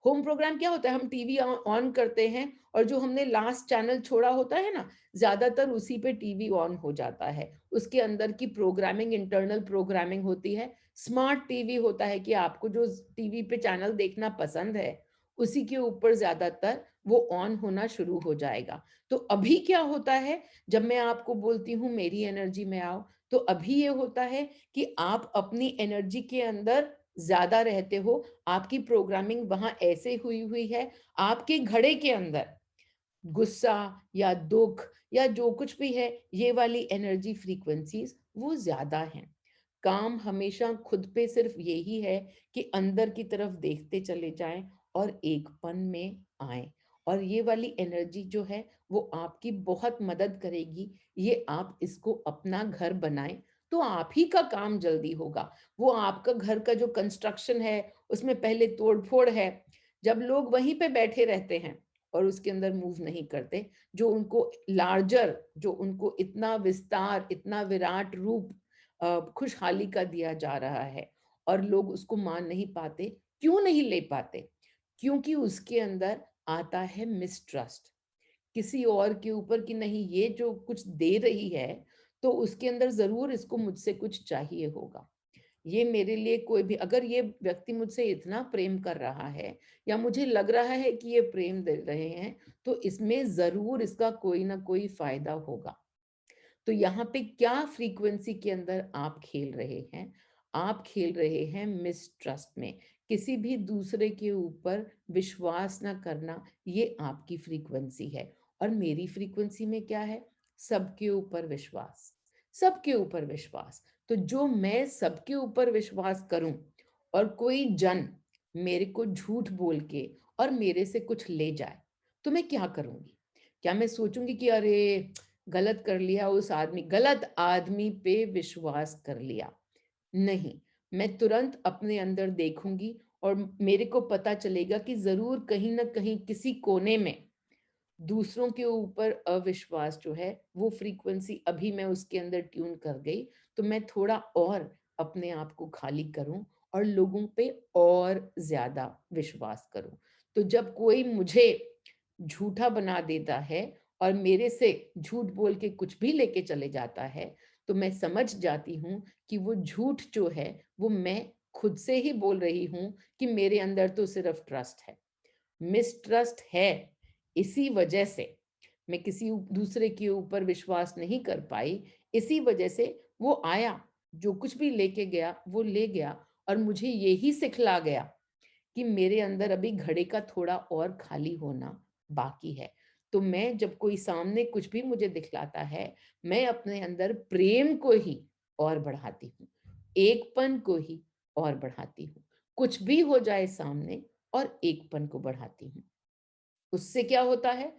होम प्रोग्राम क्या होता है? हम टीवी ऑन करते हैं और जो हमने लास्ट चैनल छोड़ा होता है ना, ज्यादातर उसी पे टीवी ऑन हो जाता है। उसके अंदर की प्रोग्रामिंग इंटरनल प्रोग्रामिंग होती है। स्मार्ट टीवी होता है कि आपको जो टीवी पे चैनल देखना पसंद है, उसी के ऊपर ज्यादातर वो ऑन होना शुरू हो जाएगा। तो अभी क्या होता है, जब मैं आपको बोलती हूँ मेरी एनर्जी में आओ, तो अभी ये होता है कि आप अपनी एनर्जी के अंदर ज्यादा रहते हो। आपकी प्रोग्रामिंग वहां ऐसे हुई हुई है, आपके घड़े के अंदर गुस्सा या दुख या जो कुछ भी है, ये वाली एनर्जी फ्रीक्वेंसीज वो ज्यादा हैं। काम हमेशा खुद पे सिर्फ यही है कि अंदर की तरफ देखते चले जाएं और एकपन में आए। और ये वाली एनर्जी जो है वो आपकी बहुत मदद करेगी। ये आप इसको अपना घर बनाएं, तो आप ही का काम जल्दी होगा। वो आपका घर का जो कंस्ट्रक्शन है, उसमें पहले तोड़ फोड़ है। जब लोग वहीं पे बैठे रहते हैं और उसके अंदर मूव नहीं करते, जो उनको लार्जर, जो उनको इतना विस्तार, इतना विराट रूप खुशहाली का दिया जा रहा है, और लोग उसको मान नहीं पाते। क्यों नहीं ले पाते? क्योंकि उसके अंदर आता है मिसट्रस्ट किसी और के ऊपर, कि नहीं ये जो कुछ दे रही है, तो उसके अंदर जरूर इसको मुझसे कुछ चाहिए होगा। ये मेरे लिए कोई भी, अगर ये व्यक्ति मुझसे इतना प्रेम कर रहा है या मुझे लग रहा है कि ये प्रेम दे रहे हैं, तो इसमें जरूर इसका कोई ना कोई फायदा होगा। तो यहाँ पे क्या फ्रीक्वेंसी के अंदर आप खेल रहे हैं? आप खेल रहे हैं मिसट्रस्ट में। किसी भी दूसरे के ऊपर विश्वास ना करना, ये आपकी फ्रीक्वेंसी है। और मेरी फ्रीक्वेंसी में क्या है? सबके ऊपर विश्वास, सबके ऊपर विश्वास। तो जो मैं सबके ऊपर विश्वास करूं और कोई जन मेरे को झूठ बोल के और मेरे से कुछ ले जाए, तो मैं क्या करूंगी? क्या मैं सोचूंगी कि अरे गलत कर लिया, उस आदमी, गलत आदमी पे विश्वास कर लिया? नहीं, मैं तुरंत अपने अंदर देखूंगी और मेरे को पता चलेगा कि जरूर कहीं ना कहीं किसी कोने में दूसरों के ऊपर अविश्वास जो है, वो फ्रीक्वेंसी अभी मैं उसके अंदर ट्यून कर गई। तो मैं थोड़ा और अपने आप को खाली करूं और लोगों पे और ज्यादा विश्वास करूं। तो जब कोई मुझे झूठा बना देता है और मेरे से झूठ बोल के कुछ भी लेके चले जाता है, तो मैं समझ जाती हूँ कि वो झूठ जो है वो मैं खुद से ही बोल रही हूँ, कि मेरे अंदर तो सिर्फ ट्रस्ट है, मिसट्रस्ट है। इसी वजह से मैं किसी दूसरे के ऊपर विश्वास नहीं कर पाई। इसी वजह से वो आया, जो कुछ भी लेके गया वो ले गया, और मुझे यही सिखला गया कि मेरे अंदर अभी घड़े का थोड़ा और खाली होना बाकी है। तो मैं जब कोई सामने कुछ भी मुझे दिखलाता है, मैं अपने अंदर प्रेम को ही और बढ़ाती हूँ, एकपन को ही और बढ़ाती हूँ। कुछ भी हो जाए सामने, और एकपन को बढ़ाती हूँ। उससे क्या होता है?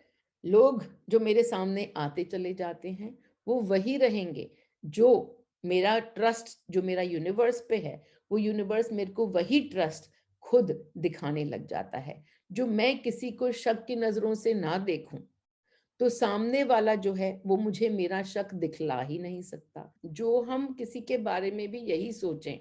लोग जो मेरे सामने आते चले जाते हैं, वो वही रहेंगे। जो मेरा ट्रस्ट, जो मेरा यूनिवर्स पे है, वो यूनिवर्स मेरे को वही ट्रस्ट खुद दिखाने लग जाता है। जो मैं किसी को शक की नजरों से ना देखूं, तो सामने वाला जो है वो मुझे मेरा शक दिखला ही नहीं सकता। जो हम किसी के बारे में भी यही सोचें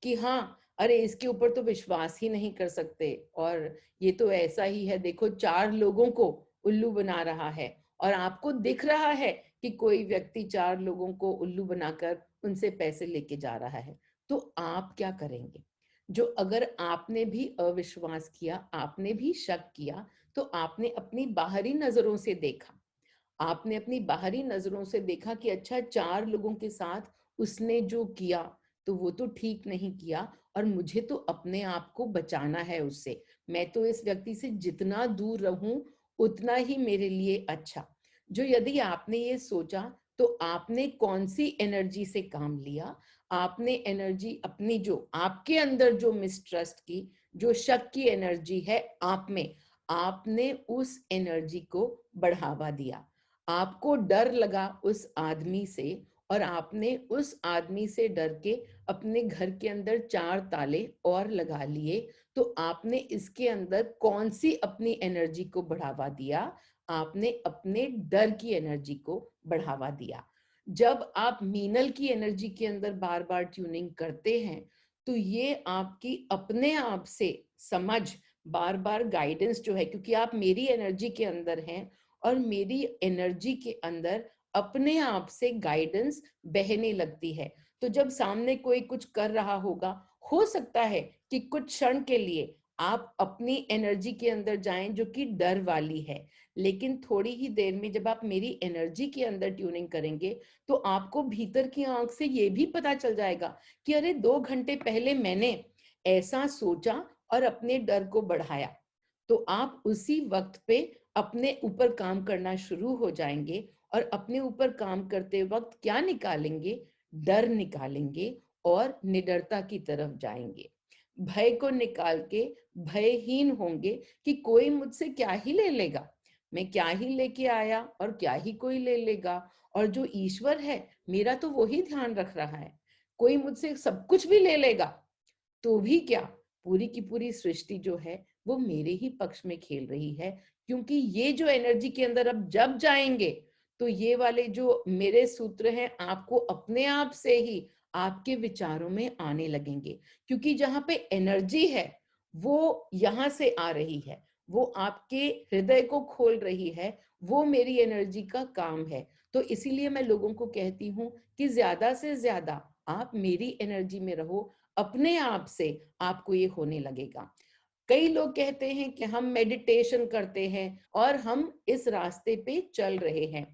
कि हाँ, अरे इसके ऊपर तो विश्वास ही नहीं कर सकते, और ये तो ऐसा ही है, देखो 4 लोगों को उल्लू बना रहा है, और आपको दिख रहा है कि कोई व्यक्ति 4 लोगों को उल्लू बनाकर उनसे पैसे लेके जा रहा है, तो आप क्या करेंगे? जो अगर आपने भी अविश्वास किया, आपने भी शक किया, तो आपने अपनी बाहरी नजरों से देखा, आपने अपनी बाहरी नजरों से देखा कि अच्छा 4 लोगों के साथ उसने जो किया, तो वो तो ठीक नहीं किया, और मुझे तो अपने आप को बचाना है उससे। मैं तो इस व्यक्ति से जितना दूर रहूं, उतना ही मेरे लिए अच्छा। जो यदि आपने ये सोचा, तो आपने कौन सी एनर्जी से काम लिया? आपने एनर्जी अपनी, जो आपके अंदर जो मिसट्रस्ट की, जो शक की एनर्जी है आप में, आपने उस एनर्जी को बढ़ावा दिया। आपको डर लगा उस आदमी से, और आपने उस आदमी से डर के अपने घर के अंदर 4 ताले और लगा लिए। तो आपने इसके अंदर कौन सी अपनी एनर्जी को बढ़ावा दिया? आपने अपने डर की एनर्जी को बढ़ावा दिया। जब आप मीनल की एनर्जी के अंदर बार बार ट्यूनिंग करते हैं, तो ये आपकी अपने आप से समझ, बार बार गाइडेंस जो है, क्योंकि आप मेरी एनर्जी के अंदर हैं, और मेरी एनर्जी के अंदर अपने आप से गाइडेंस बहने लगती है। तो जब सामने कोई कुछ कर रहा होगा, हो सकता है कि कुछ क्षण के लिए आप अपनी एनर्जी के अंदर जाएं जो कि डर वाली है, लेकिन थोड़ी ही देर में जब आप मेरी एनर्जी के अंदर ट्यूनिंग करेंगे, तो आपको भीतर की आंख से ये भी पता चल जाएगा कि अरे 2 घंटे पहले मैंने ऐसा सोचा और अपने डर को बढ़ाया। तो आप उसी वक्त पे अपने ऊपर काम करना शुरू हो जाएंगे, और अपने ऊपर काम करते वक्त क्या निकालेंगे? डर निकालेंगे और निडरता की तरफ जाएंगे। भय को निकाल के भयहीन होंगे कि कोई मुझसे क्या ही ले लेगा, मैं क्या ही लेके आया और क्या ही कोई ले लेगा, और जो ईश्वर है मेरा तो वो ही ध्यान रख रहा है। कोई मुझसे सब कुछ भी ले लेगा तो भी क्या, पूरी की पूरी सृष्टि जो है वो मेरे ही पक्ष में खेल रही है। क्योंकि ये जो एनर्जी के अंदर अब जब जाएंगे, तो ये वाले जो मेरे सूत्र हैं आपको अपने आप से ही आपके विचारों में आने लगेंगे। क्योंकि जहां पे एनर्जी है वो यहां से आ रही है, वो आपके हृदय को खोल रही है, वो मेरी एनर्जी का काम है। तो इसीलिए मैं लोगों को कहती हूँ कि ज्यादा से ज्यादा आप मेरी एनर्जी में रहो, अपने आप से आपको ये होने लगेगा। कई लोग कहते हैं कि हम मेडिटेशन करते हैं और हम इस रास्ते पे चल रहे हैं।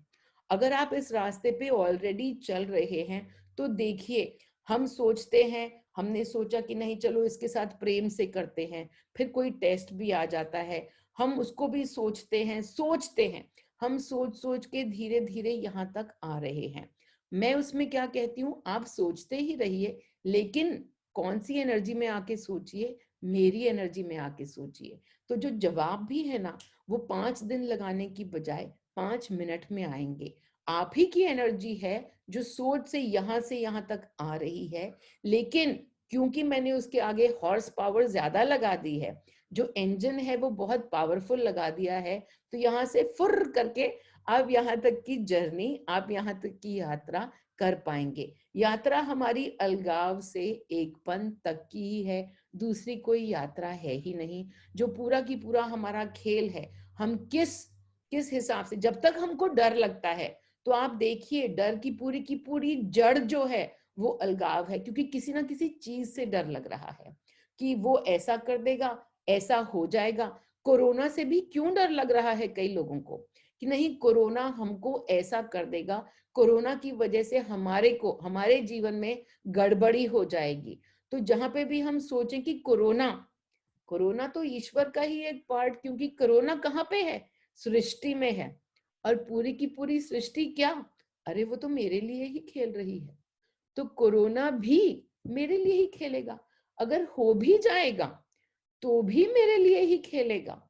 अगर आप इस रास्ते पे ऑलरेडी चल रहे हैं, तो देखिए, हम सोचते हैं, हमने सोचा कि नहीं चलो इसके साथ प्रेम से करते हैं, फिर कोई टेस्ट भी आ जाता है, हम उसको भी सोचते हैं, हम सोच सोच के धीरे धीरे यहाँ तक आ रहे हैं। मैं उसमें क्या कहती हूँ, आप सोचते ही रहिए, लेकिन कौन सी एनर्जी में आके सोचिए, मेरी एनर्जी में आके सोचिए। तो जो जवाब भी है ना, वो 5 दिन लगाने की बजाय 5 मिनट में आएंगे। आप ही की एनर्जी है जो सोच से यहाँ तक आ रही है, लेकिन क्योंकि मैंने उसके आगे हॉर्स पावर ज्यादा लगा दी है, जो इंजन है वो बहुत पावरफुल लगा दिया है, तो यहाँ से फुर्र करके आप यहाँ तक की जर्नी, आप यहाँ तक की यात्रा कर पाएंगे। यात्रा हमारी अलगाव से एकपन तक की ही है, दूसरी कोई यात्रा है ही नहीं। जो पूरा की पूरा हमारा खेल है, हम किस किस हिसाब से, जब तक हमको डर लगता है, तो आप देखिए डर की पूरी जड़ जो है वो अलगाव है, क्योंकि किसी ना किसी चीज से डर लग रहा है कि वो ऐसा कर देगा, ऐसा हो जाएगा। कोरोना से भी क्यों डर लग रहा है कई लोगों को, कि नहीं कोरोना हमको ऐसा कर देगा, कोरोना की वजह से हमारे जीवन में गड़बड़ी हो जाएगी। तो जहां पे भी हम सोचें कि कोरोना कोरोना तो ईश्वर का ही एक पार्ट, क्योंकि कोरोना कहाँ पे है? सृष्टि में है। और पूरी की पूरी सृष्टि क्या, अरे वो तो मेरे लिए ही खेल रही है। तो कोरोना भी मेरे लिए ही खेलेगा। अगर हो भी जाएगा तो भी मेरे लिए ही खेलेगा।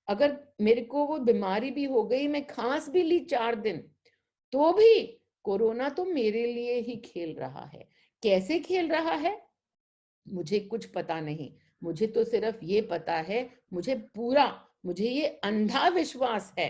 अगर मेरे को वो बीमारी भी हो गई, मैं खांस भी ली 4 दिन, तो भी कोरोना तो मेरे लिए ही खेल रहा है। कैसे खेल रहा है मुझे कुछ पता नहीं, मुझे तो सिर्फ ये पता है, मुझे ये अंधा विश्वास है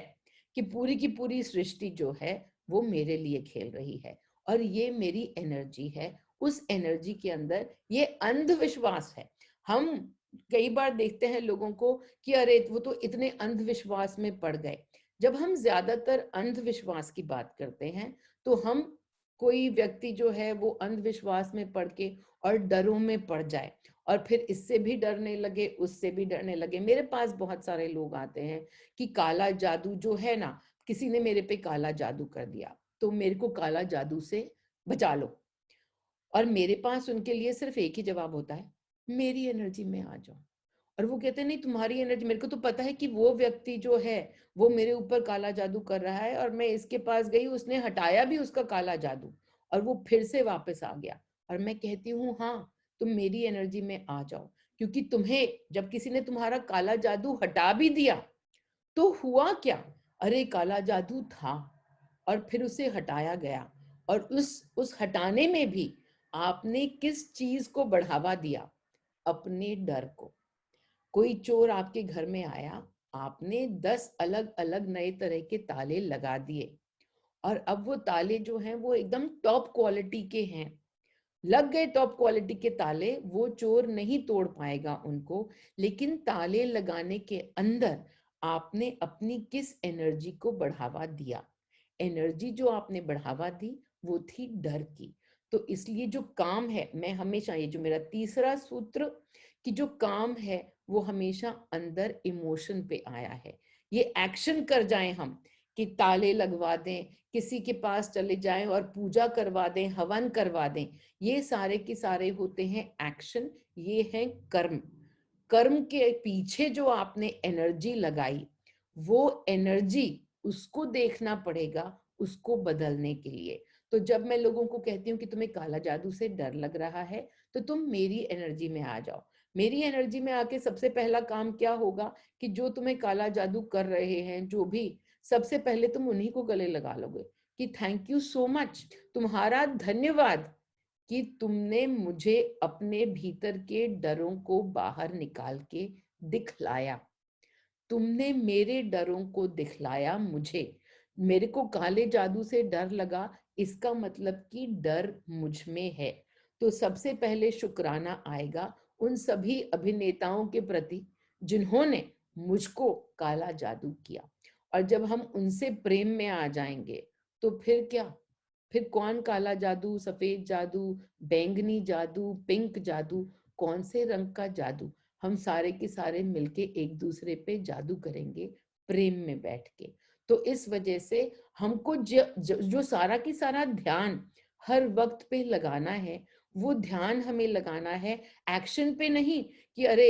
कि पूरी की पूरी सृष्टि जो है वो मेरे लिए खेल रही है, और ये मेरी एनर्जी है। उस एनर्जी के अंदर ये अंधविश्वास है। हम कई बार देखते हैं लोगों को कि अरे वो तो इतने अंधविश्वास में पड़ गए। जब हम ज्यादातर अंधविश्वास की बात करते हैं, तो हम, कोई व्यक्ति जो है वो अंधविश्वास में पड़ के और डरों में पड़ जाए, और फिर इससे भी डरने लगे, उससे भी डरने लगे। मेरे पास बहुत सारे लोग आते हैं कि काला जादू जो है ना, किसी ने मेरे पे काला जादू कर दिया, तो मेरे को काला जादू से बचा लो। और मेरे पास उनके लिए सिर्फ एक ही जवाब होता है, मेरी एनर्जी में आ जाओ। और वो कहते हैं नहीं तुम्हारी एनर्जी, मेरे को तो पता है कि वो व्यक्ति जो है वो मेरे ऊपर काला जादू कर रहा है, और मैं इसके पास गई, उसने हटाया भी उसका काला जादू और वो फिर से वापस आ गया। और मैं कहती हूँ हाँ, तुम मेरी एनर्जी में आ जाओ, क्योंकि तुम्हें जब किसी ने तुम्हारा काला जादू हटा भी दिया तो हुआ क्या? अरे काला जादू था और फिर उसे हटाया गया, और उस हटाने में भी आपने किस चीज को बढ़ावा दिया? अपने डर को। कोई चोर आपके घर में आया, आपने 10 अलग अलग नए तरह के ताले लगा दिए, और अब वो ताले जो हैं वो एकदम टॉप क्वालिटी के हैं। लग गए टॉप क्वालिटी के ताले, वो चोर नहीं तोड़ पाएगा उनको, लेकिन ताले लगाने के अंदर आपने अपनी किस एनर्जी को बढ़ावा दिया? एनर्जी जो आपने बढ़ावा दी वो थी डर की। तो इसलिए जो काम है, मैं हमेशा, ये जो मेरा तीसरा सूत्र, कि जो काम है वो हमेशा अंदर इमोशन पे आया है। ये एक्शन कर जाएं हम, कि ताले लगवा दें, किसी के पास चले जाएं और पूजा करवा दें, हवन करवा दें, ये सारे के सारे होते हैं एक्शन, ये है कर्म। कर्म के पीछे जो आपने एनर्जी लगाई, वो एनर्जी, उसको देखना पड़ेगा, उसको बदलने के लिए। तो जब मैं लोगों को कहती हूँ कि तुम्हें काला जादू से डर लग रहा है, तो तुम मेरी एनर्जी में आ जाओ। मेरी एनर्जी में आके सबसे पहला काम क्या होगा, कि जो तुम्हें काला जादू कर रहे हैं, जो भी, सबसे पहले तुम उन्हीं को गले लगा लोगे कि थैंक यू सो मच, तुम्हारा धन्यवाद कि तुमने मुझे अपने भीतर के डरों को बाहर निकाल के दिखलाया। तुमने मेरे डरों को दिखलाया मुझे। मेरे को काले जादू से डर लगा, इसका मतलब कि डर मुझ में है। तो सबसे पहले शुक्राना आएगा उन सभी अभिनेताओं के प्रति जिन्होंने मुझको काला जादू किया। और जब हम उनसे प्रेम में आ जाएंगे तो फिर क्या? फिर कौन काला जादू, सफेद जादू, बैंगनी जादू, पिंक जादू, कौन से रंग का जादू? हम सारे के सारे मिलके एक दूसरे पे जादू करेंगे, प्रेम में बैठ के। तो इस वजह से हमको जो सारा की सारा ध्यान हर वक्त पे लगाना है, वो ध्यान हमें लगाना है एक्शन पे नहीं, कि अरे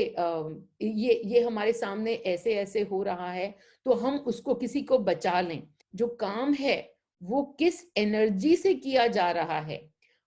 ये हमारे सामने ऐसे ऐसे हो रहा है तो हम उसको, किसी को बचा लें। जो काम है वो किस एनर्जी से किया जा रहा है,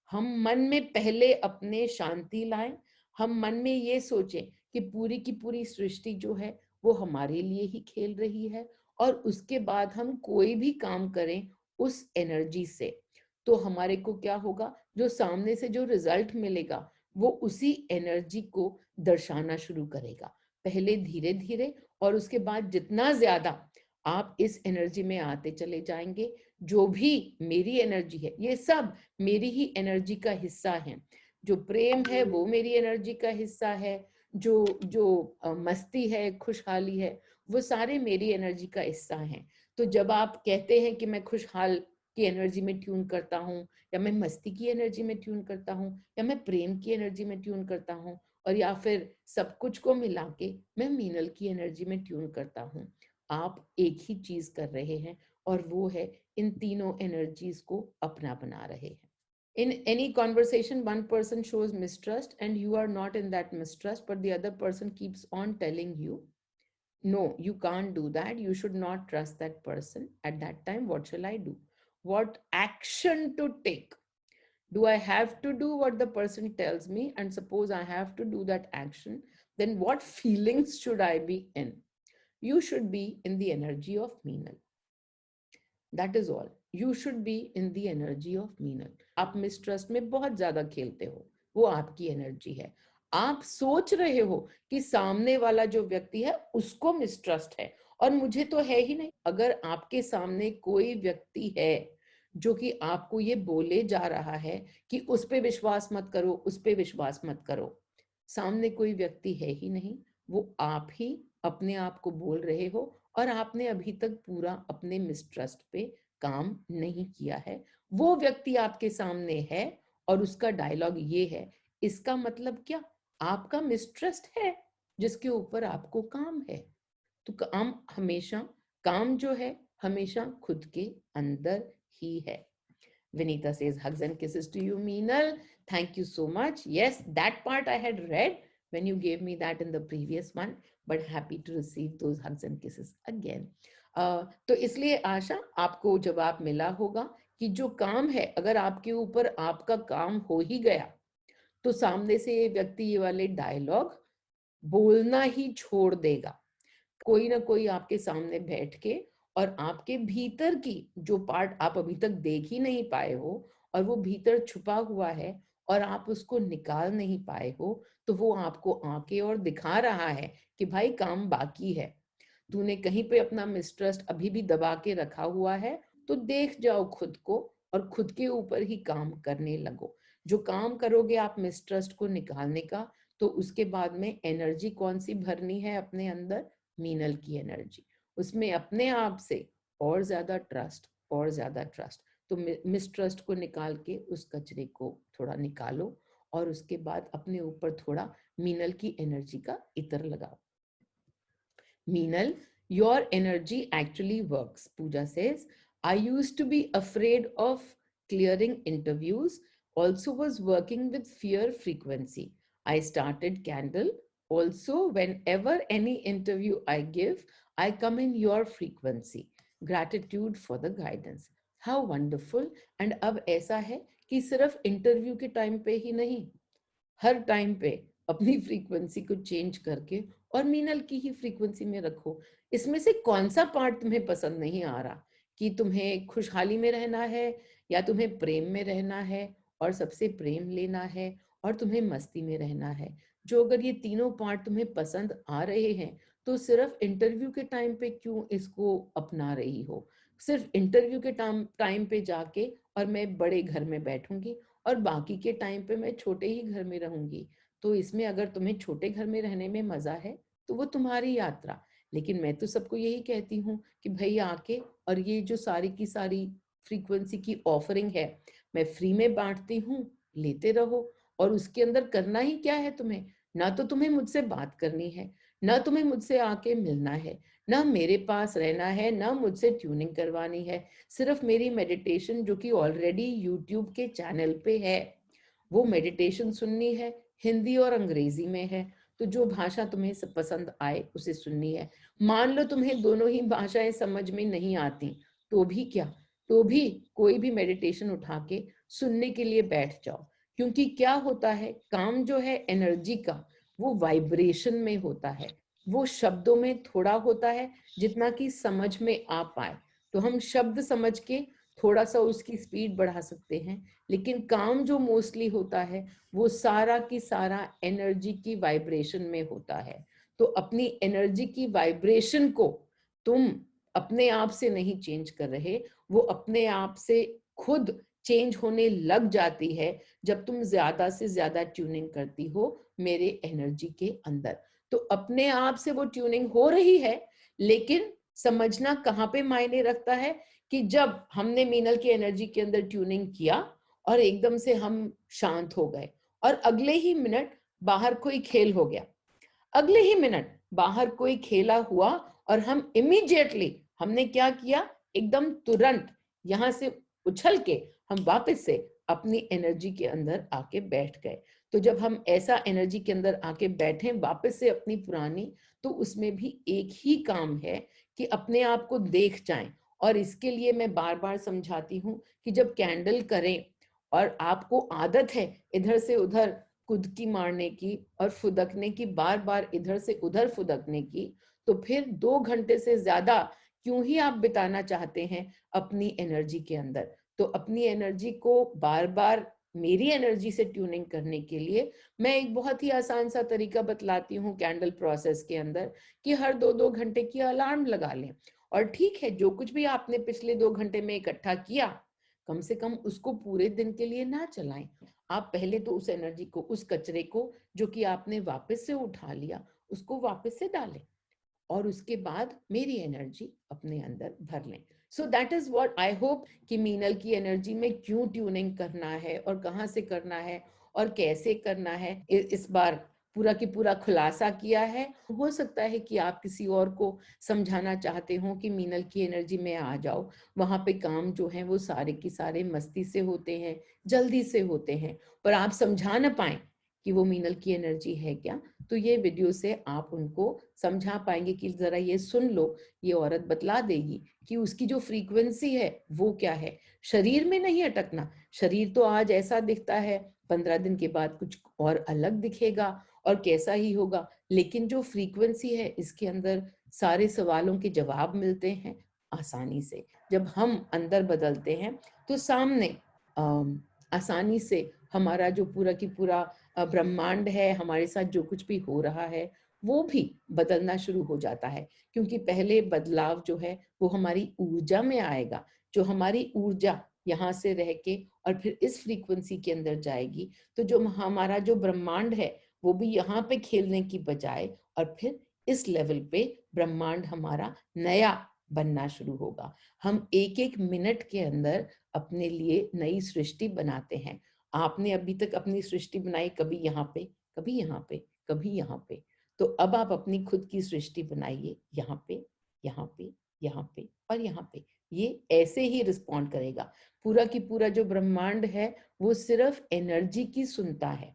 हम मन में पहले अपने शांति लाएं। हम मन में ये सोचें कि पूरी की पूरी सृष्टि जो है वो हमारे लिए ही खेल रही है, और उसके बाद हम कोई भी काम करें उस एनर्जी से, तो हमारे को क्या होगा, जो सामने से जो रिजल्ट मिलेगा वो उसी एनर्जी को दर्शाना शुरू करेगा। पहले धीरे धीरे, और उसके बाद जितना ज्यादा आप इस एनर्जी में आते चले जाएंगे, जो भी मेरी एनर्जी है, ये सब मेरी ही एनर्जी का हिस्सा है। जो प्रेम है वो मेरी एनर्जी का हिस्सा है, जो जो मस्ती है, खुशहाली है, वो सारे मेरी एनर्जी का हिस्सा हैं। तो जब आप कहते हैं कि मैं खुशहाल की एनर्जी में ट्यून करता हूँ, या मैं मस्ती की एनर्जी में ट्यून करता हूँ, या मैं प्रेम की एनर्जी में ट्यून करता हूँ, और या फिर सब कुछ को मिला के मैं मीनल की एनर्जी में ट्यून करता हूँ, आप एक ही चीज कर रहे हैं, और वो है इन तीनों एनर्जीज को अपना बना रहे हैं। In any conversation, one person shows mistrust and you are not in that mistrust, but the other person keeps on telling you, no, you can't do that. You should not trust that person. At that time, what shall I do? What action to take? Do I have to do what the person tells me? And suppose I have to do that action, then what feelings should I be in? You should be in the energy of Meenal. That is all. You should be in the energy of Meenal. आप mistrust में बहुत ज्यादा खेलते हो, वो आपकी energy है। आप सोच रहे हो कि सामने वाला जो व्यक्ति है उसको मिसट्रस्ट है, और मुझे तो है ही नहीं। अगर आपके सामने कोई व्यक्ति है जो कि आपको ये बोले जा रहा है कि उस पे विश्वास मत करो, उस पे विश्वास मत करो, सामने कोई व्यक्ति है ही नहीं, वो आप ही अपने आप को बोल रहे हो, और आपने अभी तक पूरा अपने मिसट्रस्ट पे काम नहीं किया है। वो व्यक्ति आपके सामने है और उसका डायलॉग ये है, इसका मतलब क्या? आपका मिसट्रस्ट है जिसके ऊपर आपको काम है। तो काम जो है हमेशा खुद के अंदर ही है। Vinita says hugs and kisses to you, Meenal. Thank you so much. Yes, that part I had read when you gave me that in the previous one, but happy to receive those hugs and kisses again. तो इसलिए आशा, आपको जवाब मिला होगा कि जो काम है, अगर आपके ऊपर आपका काम हो ही गया तो सामने से ये व्यक्ति ये वाले डायलॉग बोलना ही छोड़ देगा। कोई ना कोई आपके सामने बैठ के और आपके भीतर की जो पार्ट आप अभी तक देख ही नहीं पाए हो और वो भीतर छुपा हुआ है और आप उसको निकाल नहीं पाए हो, तो वो आपको आके और दिखा रहा है कि भाई काम बाकी है, तूने कहीं पे अपना मिसट्रस्ट अभी भी दबा के रखा हुआ है, तो देख जाओ खुद को और खुद के ऊपर ही काम करने लगो। जो काम करोगे आप मिसट्रस्ट को निकालने का, तो उसके बाद में एनर्जी कौन सी भरनी है अपने अंदर? मीनल की एनर्जी। उसमें अपने आप से और ज्यादा ट्रस्ट और ज्यादा ट्रस्ट। तो मिसट्रस्ट को निकाल के उस कचरे को थोड़ा निकालो और उसके बाद अपने ऊपर थोड़ा मीनल की एनर्जी का इत्र लगाओ। Meenal, your energy actually works. Pooja says, I used to be afraid of clearing interviews, also was working with fear frequency. I started Candle. Also, whenever any interview I give, I come in your frequency. Gratitude for the guidance. How wonderful. And अब ऐसा है कि सिर्फ interview के time पे ही नहीं, हर time पे अपनी फ्रीक्वेंसी को चेंज करके और मीनल की ही फ्रीक्वेंसी में रखो। इसमें से कौन सा पार्ट तुम्हें पसंद नहीं आ रहा, कि तुम्हें खुशहाली में रहना है या तुम्हें प्रेम में रहना है और सबसे प्रेम लेना है और तुम्हें मस्ती में रहना है? जो अगर ये तीनों पार्ट तुम्हें पसंद आ रहे हैं, तो सिर्फ इंटरव्यू के टाइम पे क्यों इसको अपना रही हो? सिर्फ इंटरव्यू के टाइम पे जाके और मैं बड़े घर में बैठूंगी और बाकी के टाइम पे मैं छोटे ही घर में रहूंगी। तो इसमें अगर तुम्हें छोटे घर में रहने में मजा है तो वो तुम्हारी यात्रा। लेकिन मैं तो सबको यही कहती हूँ कि भाई आके और ये जो सारी की सारी फ्रीक्वेंसी की ऑफरिंग है, मैं फ्री में बांटती हूँ, लेते रहो। और उसके अंदर करना ही क्या है तुम्हें? ना तो तुम्हें मुझसे बात करनी है, ना तुम्हें मुझसे आके मिलना है, ना मेरे पास रहना है, ना मुझसे ट्यूनिंग करवानी है। सिर्फ मेरी मेडिटेशन जो कि ऑलरेडी यूट्यूब के चैनल पे है, वो मेडिटेशन सुननी है, हिंदी और अंग्रेजी में है। तो जो भाषा तुम्हें सब पसंद आए उसे सुननी है। मान लो तुम्हें दोनों ही भाषाएं समझ में नहीं आती, तो भी क्या, तो भी कोई भी मेडिटेशन उठा के सुनने के लिए बैठ जाओ। क्योंकि क्या होता है, काम जो है एनर्जी का, वो वाइब्रेशन में होता है, वो शब्दों में थोड़ा होता है जितना कि समझ में आ पाए। तो हम शब्द समझ के थोड़ा सा उसकी स्पीड बढ़ा सकते हैं, लेकिन काम जो मोस्टली होता है वो सारा की सारा एनर्जी की वाइब्रेशन में होता है। तो अपनी एनर्जी की वाइब्रेशन को तुम अपने आप से नहीं चेंज कर रहे, वो अपने आप से खुद चेंज होने लग जाती है जब तुम ज्यादा से ज्यादा ट्यूनिंग करती हो मेरे एनर्जी के अंदर। तो अपने आप से वो ट्यूनिंग हो रही है, लेकिन समझना कहाँ पे मायने रखता है कि जब हमने मीनल की एनर्जी के अंदर ट्यूनिंग किया और एकदम से हम शांत हो गए और अगले ही मिनट बाहर कोई खेल हो गया, अगले ही मिनट बाहर कोई खेला हुआ और हम इमीडिएटली हमने क्या किया, एकदम तुरंत यहां से उछल के हम वापस से अपनी एनर्जी के अंदर आके बैठ गए। तो जब हम ऐसा एनर्जी के अंदर आके बैठे वापस से अपनी पुरानी, तो उसमें भी एक ही काम है कि अपने आप को देख जाएं। और इसके लिए मैं बार बार समझाती हूँ कि जब कैंडल करें और आपको आदत है इधर से उधर कुदकी मारने की और फुदकने की, बार बार इधर से उधर फुदकने की, तो फिर 2 घंटे से ज्यादा क्यों ही आप बिताना चाहते हैं अपनी एनर्जी के अंदर? तो अपनी एनर्जी को बार बार मेरी एनर्जी से ट्यूनिंग करने के लिए मैं एक बहुत ही आसान सा तरीका बतलाती हूँ कैंडल प्रोसेस के अंदर, कि हर 2-2 घंटे की अलार्म लगा लें। और ठीक है, जो कुछ भी आपने पिछले 2 घंटे में इकट्ठा किया, कम से कम उसको पूरे दिन के लिए ना चलाएं। आप पहले तो उस एनर्जी को, उस कचरे को जो कि आपने वापस से उठा लिया, उसको वापस से डालें और उसके बाद मेरी एनर्जी अपने अंदर भर लें। So that is what I hope कि मीनल की एनर्जी में क्यों ट्यूनिंग करना है और कहाँ से करना है और कैसे करना है, इस बार पूरा की पूरा खुलासा किया है। हो सकता है कि आप किसी और को समझाना चाहते हो कि मीनल की एनर्जी में आ जाओ, वहां पे काम जो है वो सारे की सारे मस्ती से होते हैं, जल्दी से होते हैं, पर आप समझा ना पाए कि वो मीनल की एनर्जी है क्या। तो ये वीडियो से आप उनको समझा पाएंगे कि जरा ये सुन लो, ये औरत बतला देगी कि उसकी जो फ्रीक्वेंसी है वो क्या है। शरीर में नहीं अटकना, शरीर तो आज ऐसा दिखता है 15 दिन के बाद कुछ और अलग दिखेगा और कैसा ही होगा, लेकिन जो फ्रीक्वेंसी है इसके अंदर सारे सवालों के जवाब मिलते हैं आसानी से। जब हम अंदर बदलते हैं तो सामने आसानी से हमारा जो पूरा की पूरा ब्रह्मांड है, हमारे साथ जो कुछ भी हो रहा है वो भी बदलना शुरू हो जाता है। क्योंकि पहले बदलाव जो है वो हमारी ऊर्जा में आएगा। जो हमारी ऊर्जा यहाँ से रह के और फिर इस फ्रीक्वेंसी के अंदर जाएगी, तो जो हमारा जो ब्रह्मांड है वो भी यहाँ पे खेलने की बजाय और फिर इस लेवल पे ब्रह्मांड हमारा नया बनना शुरू होगा। हम एक एक मिनट के अंदर अपने लिए नई सृष्टि बनाते हैं। आपने अभी तक अपनी सृष्टि बनाई कभी यहाँ पे, कभी यहाँ पे, कभी यहाँ पे। तो अब आप अपनी खुद की सृष्टि बनाइए, यहाँ पे, यहाँ पे, यहाँ पे और यहाँ पे। ये ऐसे ही रिस्पॉन्ड करेगा। पूरा की पूरा जो ब्रह्मांड है वो सिर्फ एनर्जी की सुनता है।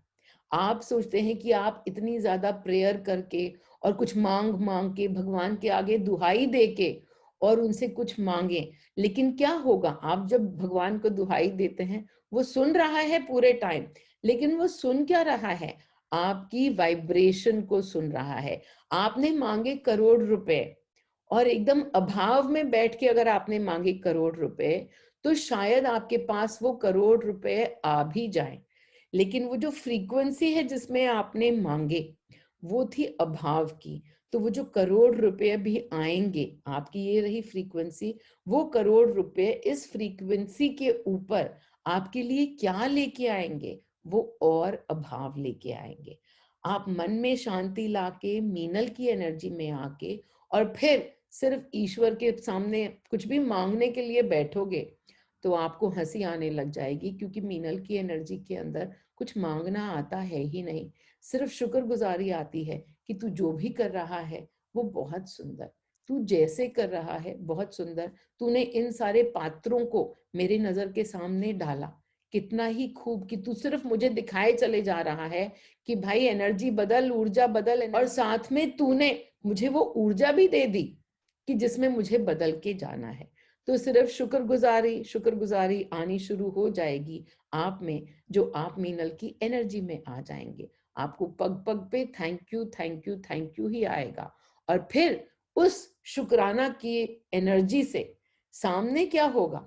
आप सोचते हैं कि आप इतनी ज्यादा प्रेयर करके और कुछ मांग मांग के भगवान के आगे दुहाई दे के और उनसे कुछ मांगे, लेकिन क्या होगा? आप जब भगवान को दुहाई देते हैं वो सुन रहा है पूरे टाइम, लेकिन वो सुन क्या रहा है? आपकी वाइब्रेशन को सुन रहा है। आपने मांगे करोड़ रुपए और एकदम अभाव में बैठ के अगर आपने मांगे करोड़ रुपए, तो शायद आपके पास वो करोड़ रुपए आ भी जाए, लेकिन वो जो फ्रीक्वेंसी है जिसमें आपने मांगे वो थी अभाव की। तो वो जो करोड़ रुपए भी आएंगे, आपकी ये रही फ्रीक्वेंसी, वो करोड़ रुपए इस फ्रीक्वेंसी के ऊपर आपके लिए क्या लेके आएंगे? वो और अभाव लेके आएंगे। आप मन में शांति लाके मीनल की एनर्जी में आके और फिर सिर्फ ईश्वर के सामने कुछ भी मांगने के लिए बैठोगे तो आपको हंसी आने लग जाएगी, क्योंकि मीनल की एनर्जी के अंदर कुछ मांगना आता है ही नहीं। सिर्फ शुक्रगुजारी आती है कि तू जो भी कर रहा है वो बहुत सुंदर, तू जैसे कर रहा है बहुत सुंदर, तूने इन सारे पात्रों को मेरे नजर के सामने डाला, कितना ही खूब कि तू सिर्फ मुझे दिखाए चले जा रहा है कि भाई एनर्जी बदल, ऊर्जा बदल, और साथ में तूने मुझे वो ऊर्जा भी दे दी कि जिसमें मुझे बदल के जाना है। तो सिर्फ शुक्रगुजारी शुक्रगुजारी आनी शुरू हो जाएगी आप में, जो आप मीनल की एनर्जी में आ जाएंगे। आपको पग पग पे thank you thank you thank you ही आएगा। और फिर उस शुक्राना की एनर्जी से सामने क्या होगा?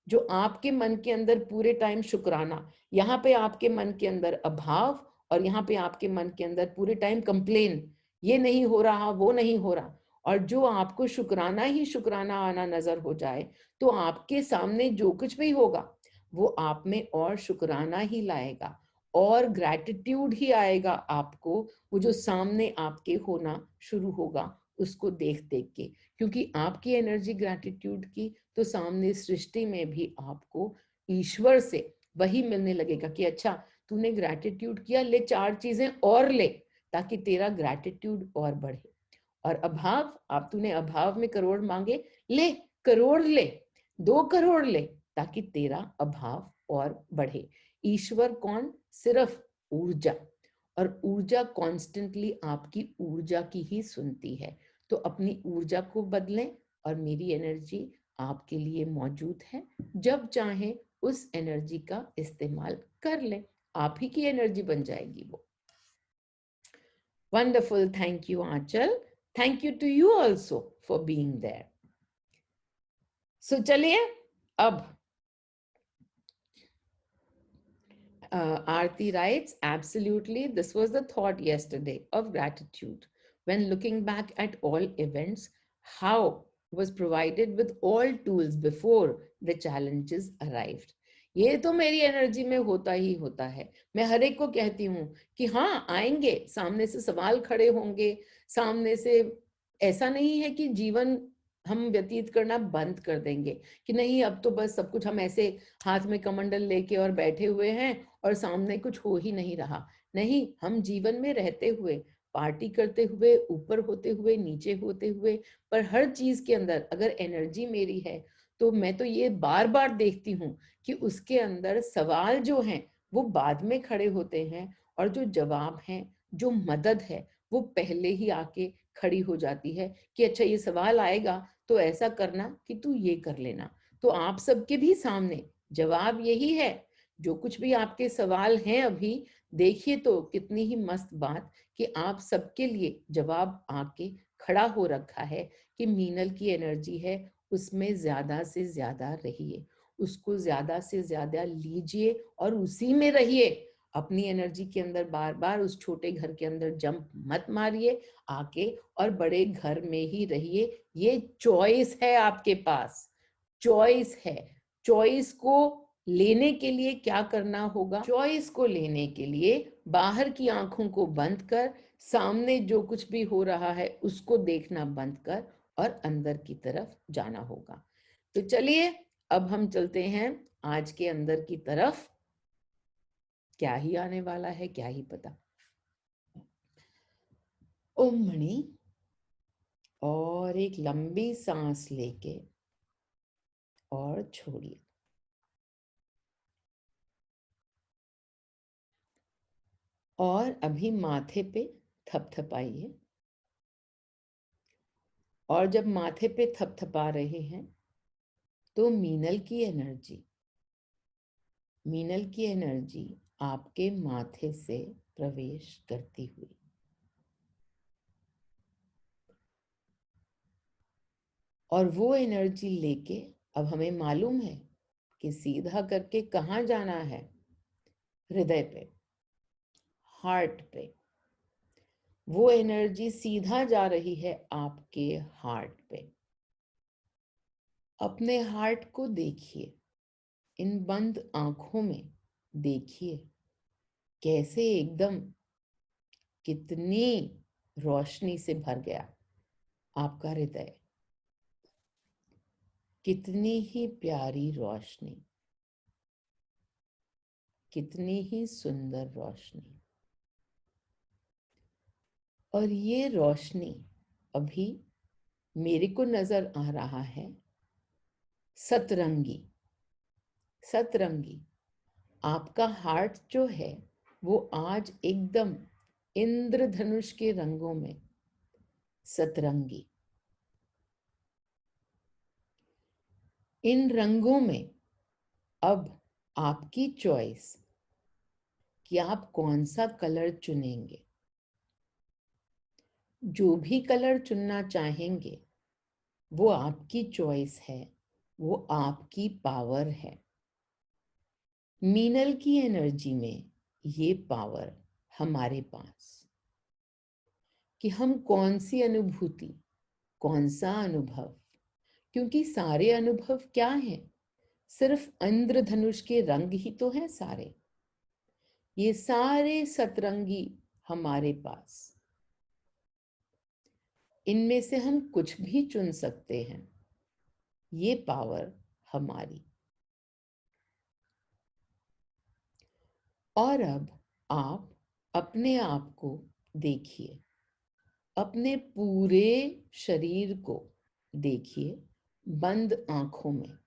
जो आपके मन के अंदर पूरे टाइम शुक्राना, यहाँ पे आपके मन के अंदर अभाव और यहाँ पे आपके मन के अंदर पूरे टाइम कंप्लेन, ये नहीं हो रहा वो नहीं हो रहा, और जो आपको शुक्राना ही शुक्राना आना नजर हो जाए, तो आपके सामने जो कुछ भी होगा वो आप में और शुक्राना ही लाएगा और ग्रैटिट्यूड ही आएगा आपको, वो जो सामने आपके होना शुरू होगा उसको देख देख के। क्योंकि आपकी एनर्जी ग्रैटिट्यूड की, तो सामने सृष्टि में भी आपको ईश्वर से वही मिलने लगेगा कि अच्छा तूने ग्रैटिट्यूड किया, ले 4 चीजें और ले ताकि तेरा ग्रैटिट्यूड और बढ़े। और अभाव, आप तूने अभाव में करोड़ मांगे, ले करोड़ ले, 2 करोड़ ले ताकि तेरा अभाव और बढ़े। ईश्वर कौन? सिर्फ ऊर्जा, और ऊर्जा कॉन्स्टेंटली आपकी ऊर्जा की ही सुनती है। तो अपनी ऊर्जा को बदलें और मेरी एनर्जी आपके लिए मौजूद है, जब चाहे उस एनर्जी का इस्तेमाल कर लें, आप ही की एनर्जी बन जाएगी वो। Wonderful, thank you Aanchal, thank you to you also for being there. So चलिए अब Aarti writes, absolutely, this was the thought yesterday of gratitude. When looking back at all events, how was provided with all tools before the challenges arrived. ये तो मेरी energy में होता ही होता है। मैं हर एक को कहती हूँ कि हाँ आएंगे, सामने से सवाल खड़े होंगे, सामने से ऐसा नहीं है कि जीवन हम व्यतीत करना बंद कर देंगे कि नहीं अब तो बस सब कुछ हम ऐसे हाथ में कमंडल लेके और बैठे हुए हैं और सामने कुछ हो ही नहीं रहा। नहीं, हम जीवन में रहते हुए, पार्टी करते हुए, ऊपर होते हुए, नीचे होते हुए, पर हर चीज के अंदर अगर एनर्जी मेरी है तो मैं तो ये बार बार देखती हूँ कि उसके अंदर सवाल जो हैं वो बाद में खड़े होते हैं और जो जवाब हैं, जो मदद है, वो पहले ही आके खड़ी हो जाती है कि अच्छा ये सवाल आएगा तो ऐसा करना कि तू ये कर लेना। तो आप सबके भी सामने जवाब यही है, जो कुछ भी आपके सवाल हैं अभी, देखिए तो कितनी ही मस्त बात कि आप सबके लिए जवाब आके खड़ा हो रखा है कि मीनल की एनर्जी है, उसमें ज्यादा से ज्यादा रहिए, उसको ज्यादा से ज्यादा लीजिए और उसी में रहिए। अपनी एनर्जी के अंदर बार बार उस छोटे घर के अंदर जंप मत मारिए, आके और बड़े घर में ही रहिए। ये चॉइस है आपके पास, चॉइस है। चॉइस को लेने के लिए क्या करना होगा? चॉइस को लेने के लिए बाहर की आंखों को बंद कर, सामने जो कुछ भी हो रहा है उसको देखना बंद कर और अंदर की तरफ जाना होगा। तो चलिए अब हम चलते हैं आज के अंदर की तरफ। क्या ही आने वाला है क्या ही पता। ओम मणि, और एक लंबी सांस लेके और छोड़िए। और अभी माथे पे थपथपाइए। और जब माथे पे थपथपा रहे हैं तो मीनल की एनर्जी आपके माथे से प्रवेश करती हुई और वो एनर्जी लेके अब हमें मालूम है कि सीधा करके कहाँ जाना है? हृदय पे, हार्ट पे। वो एनर्जी सीधा जा रही है आपके हार्ट पे। अपने हार्ट को देखिए, इन बंद आंखों में देखिए कैसे एकदम कितनी रोशनी से भर गया आपका हृदय। कितनी ही प्यारी रोशनी, कितनी ही सुंदर रोशनी। और ये रोशनी अभी मेरे को नजर आ रहा है सतरंगी। सतरंगी आपका हार्ट जो है वो आज एकदम इंद्रधनुष के रंगों में सतरंगी। इन रंगों में अब आपकी चॉइस कि आप कौन सा कलर चुनेंगे। जो भी कलर चुनना चाहेंगे वो आपकी चॉइस है, वो आपकी पावर है। मीनल की एनर्जी में ये पावर हमारे पास कि हम कौन सी अनुभूति, कौन सा अनुभव, क्योंकि सारे अनुभव क्या हैं? सिर्फ इंद्रधनुष के रंग ही तो हैं सारे। ये सारे सतरंगी हमारे पास, इनमें से हम कुछ भी चुन सकते हैं। ये पावर हमारी। और अब आप अपने आप को देखिए, अपने पूरे शरीर को देखिए बंद आंखों में,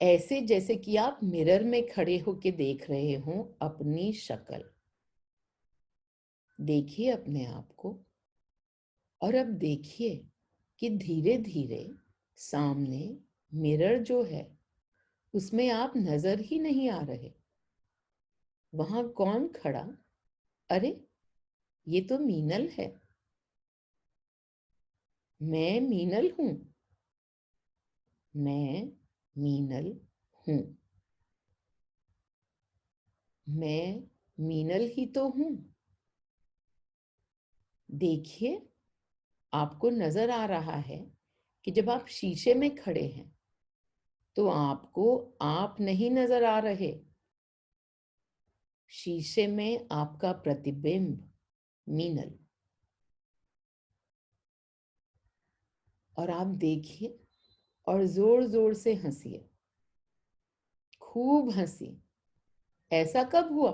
ऐसे जैसे कि आप मिरर में खड़े होके देख रहे हो अपनी शक्ल। देखिए अपने आप को और अब देखिए कि धीरे धीरे सामने मिरर जो है उसमें आप नजर ही नहीं आ रहे। वहां कौन खड़ा? अरे ये तो मीनल है। मैं मीनल हूं। मैं मीनल हूं। मैं मीनल ही तो हूं। देखिए आपको नजर आ रहा है कि जब आप शीशे में खड़े हैं तो आपको आप नहीं नजर आ रहे। शीशे में आपका प्रतिबिंब मीनल। और आप देखिए और जोर जोर से हंसिए, खूब हंसी। ऐसा कब हुआ?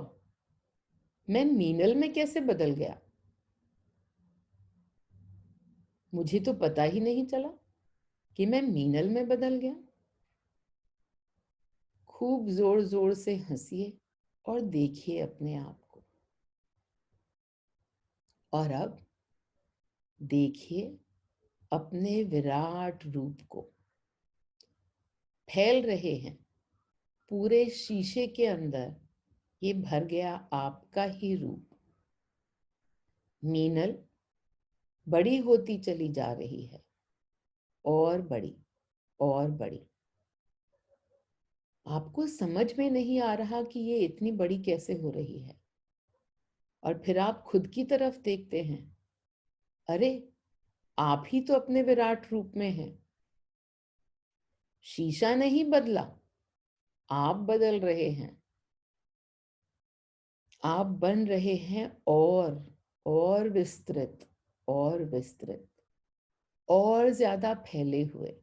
मैं मीनल में कैसे बदल गया? मुझे तो पता ही नहीं चला कि मैं मीनल में बदल गया। खूब जोर जोर से हंसिए और देखिए अपने आप को। और अब देखिए अपने विराट रूप को। फैल रहे हैं, पूरे शीशे के अंदर ये भर गया आपका ही रूप। मीनल बड़ी होती चली जा रही है, और बड़ी और बड़ी। आपको समझ में नहीं आ रहा कि ये इतनी बड़ी कैसे हो रही है। और फिर आप खुद की तरफ देखते हैं, अरे आप ही तो अपने विराट रूप में हैं। शीशा नहीं बदला, आप बदल रहे हैं। आप बन रहे हैं और विस्तृत और विस्तृत और ज्यादा फैले हुए।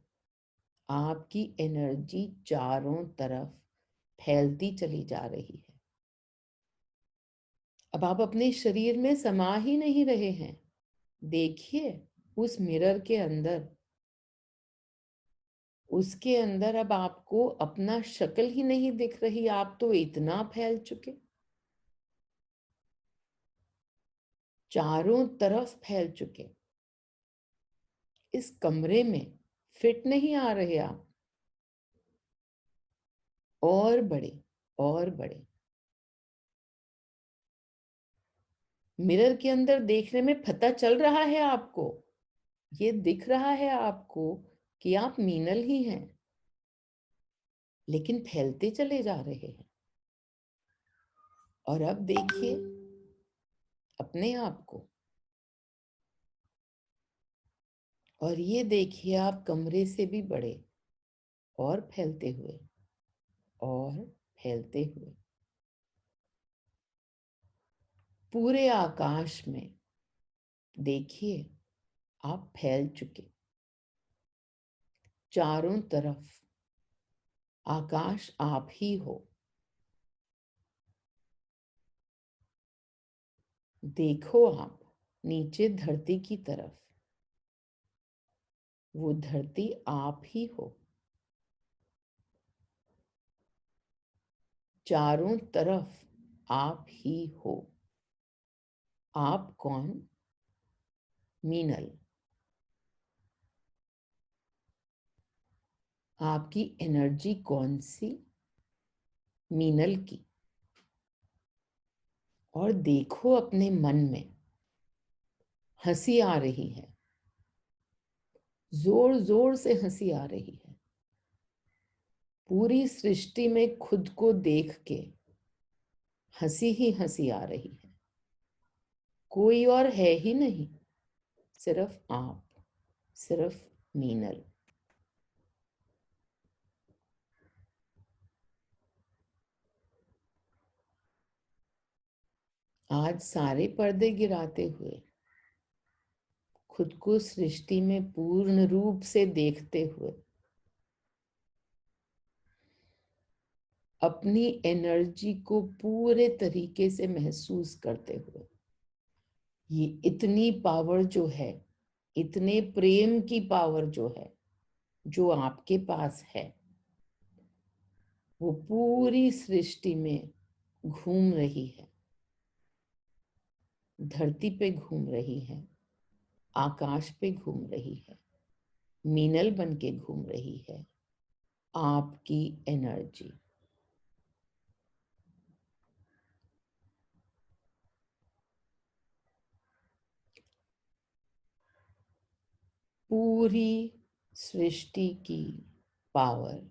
आपकी एनर्जी चारों तरफ फैलती चली जा रही है। अब आप अपने शरीर में समा ही नहीं रहे हैं। देखिए उस मिरर के अंदर, उसके अंदर अब आपको अपना शक्ल ही नहीं दिख रही। आप तो इतना फैल चुके, चारों तरफ फैल चुके। इस कमरे में फिट नहीं आ रहे आप। और बड़े और बड़े। मिरर के अंदर देखने में पता चल रहा है आपको, ये दिख रहा है आपको कि आप मीनल ही हैं, लेकिन फैलते चले जा रहे हैं। और अब देखिए अपने आप को, और ये देखिए आप कमरे से भी बड़े और फैलते हुए और फैलते हुए पूरे आकाश में। देखिए आप फैल चुके, चारों तरफ आकाश आप ही हो। देखो आप नीचे धरती की तरफ, वो धरती आप ही हो। चारों तरफ आप ही हो। आप कौन? मीनल। आपकी एनर्जी कौन सी? मीनल की। और देखो अपने मन में हंसी आ रही है, जोर जोर से हंसी आ रही है। पूरी सृष्टि में खुद को देख के हंसी ही हंसी आ रही है। कोई और है ही नहीं, सिर्फ आप, सिर्फ मीनल। आज सारे पर्दे गिराते हुए, खुद को सृष्टि में पूर्ण रूप से देखते हुए, अपनी एनर्जी को पूरे तरीके से महसूस करते हुए, ये इतनी पावर जो है, इतने प्रेम की पावर जो है, जो आपके पास है, वो पूरी सृष्टि में घूम रही है। धरती पे घूम रही है, आकाश पे घूम रही है, मीनल बन के घूम रही है। आपकी एनर्जी पूरी सृष्टि की पावर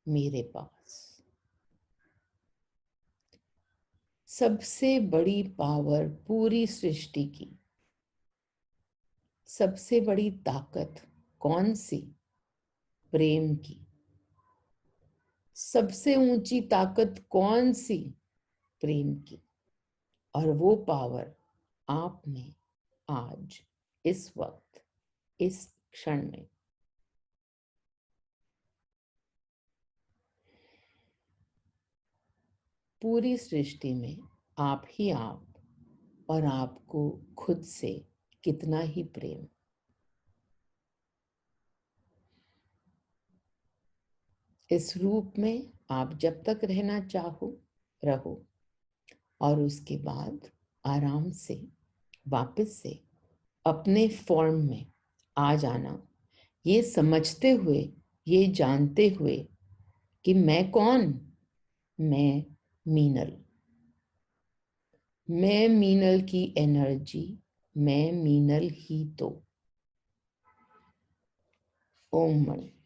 मेरे पास। सबसे बड़ी पावर पूरी सृष्टि की, सबसे बड़ी ताकत कौन सी? प्रेम की। सबसे ऊंची ताकत कौन सी? प्रेम की। और वो पावर आप में आज, इस वक्त, इस क्षण में पूरी सृष्टि में आप ही आप, और आपको खुद से कितना ही प्रेम। इस रूप में आप जब तक रहना चाहो रहो, और उसके बाद आराम से वापस से अपने फॉर्म में आ जाना, ये समझते हुए, ये जानते हुए कि मैं कौन, मैं मीनल, मैं मीनल की एनर्जी, मैं मीनल ही तो। ओम मणि।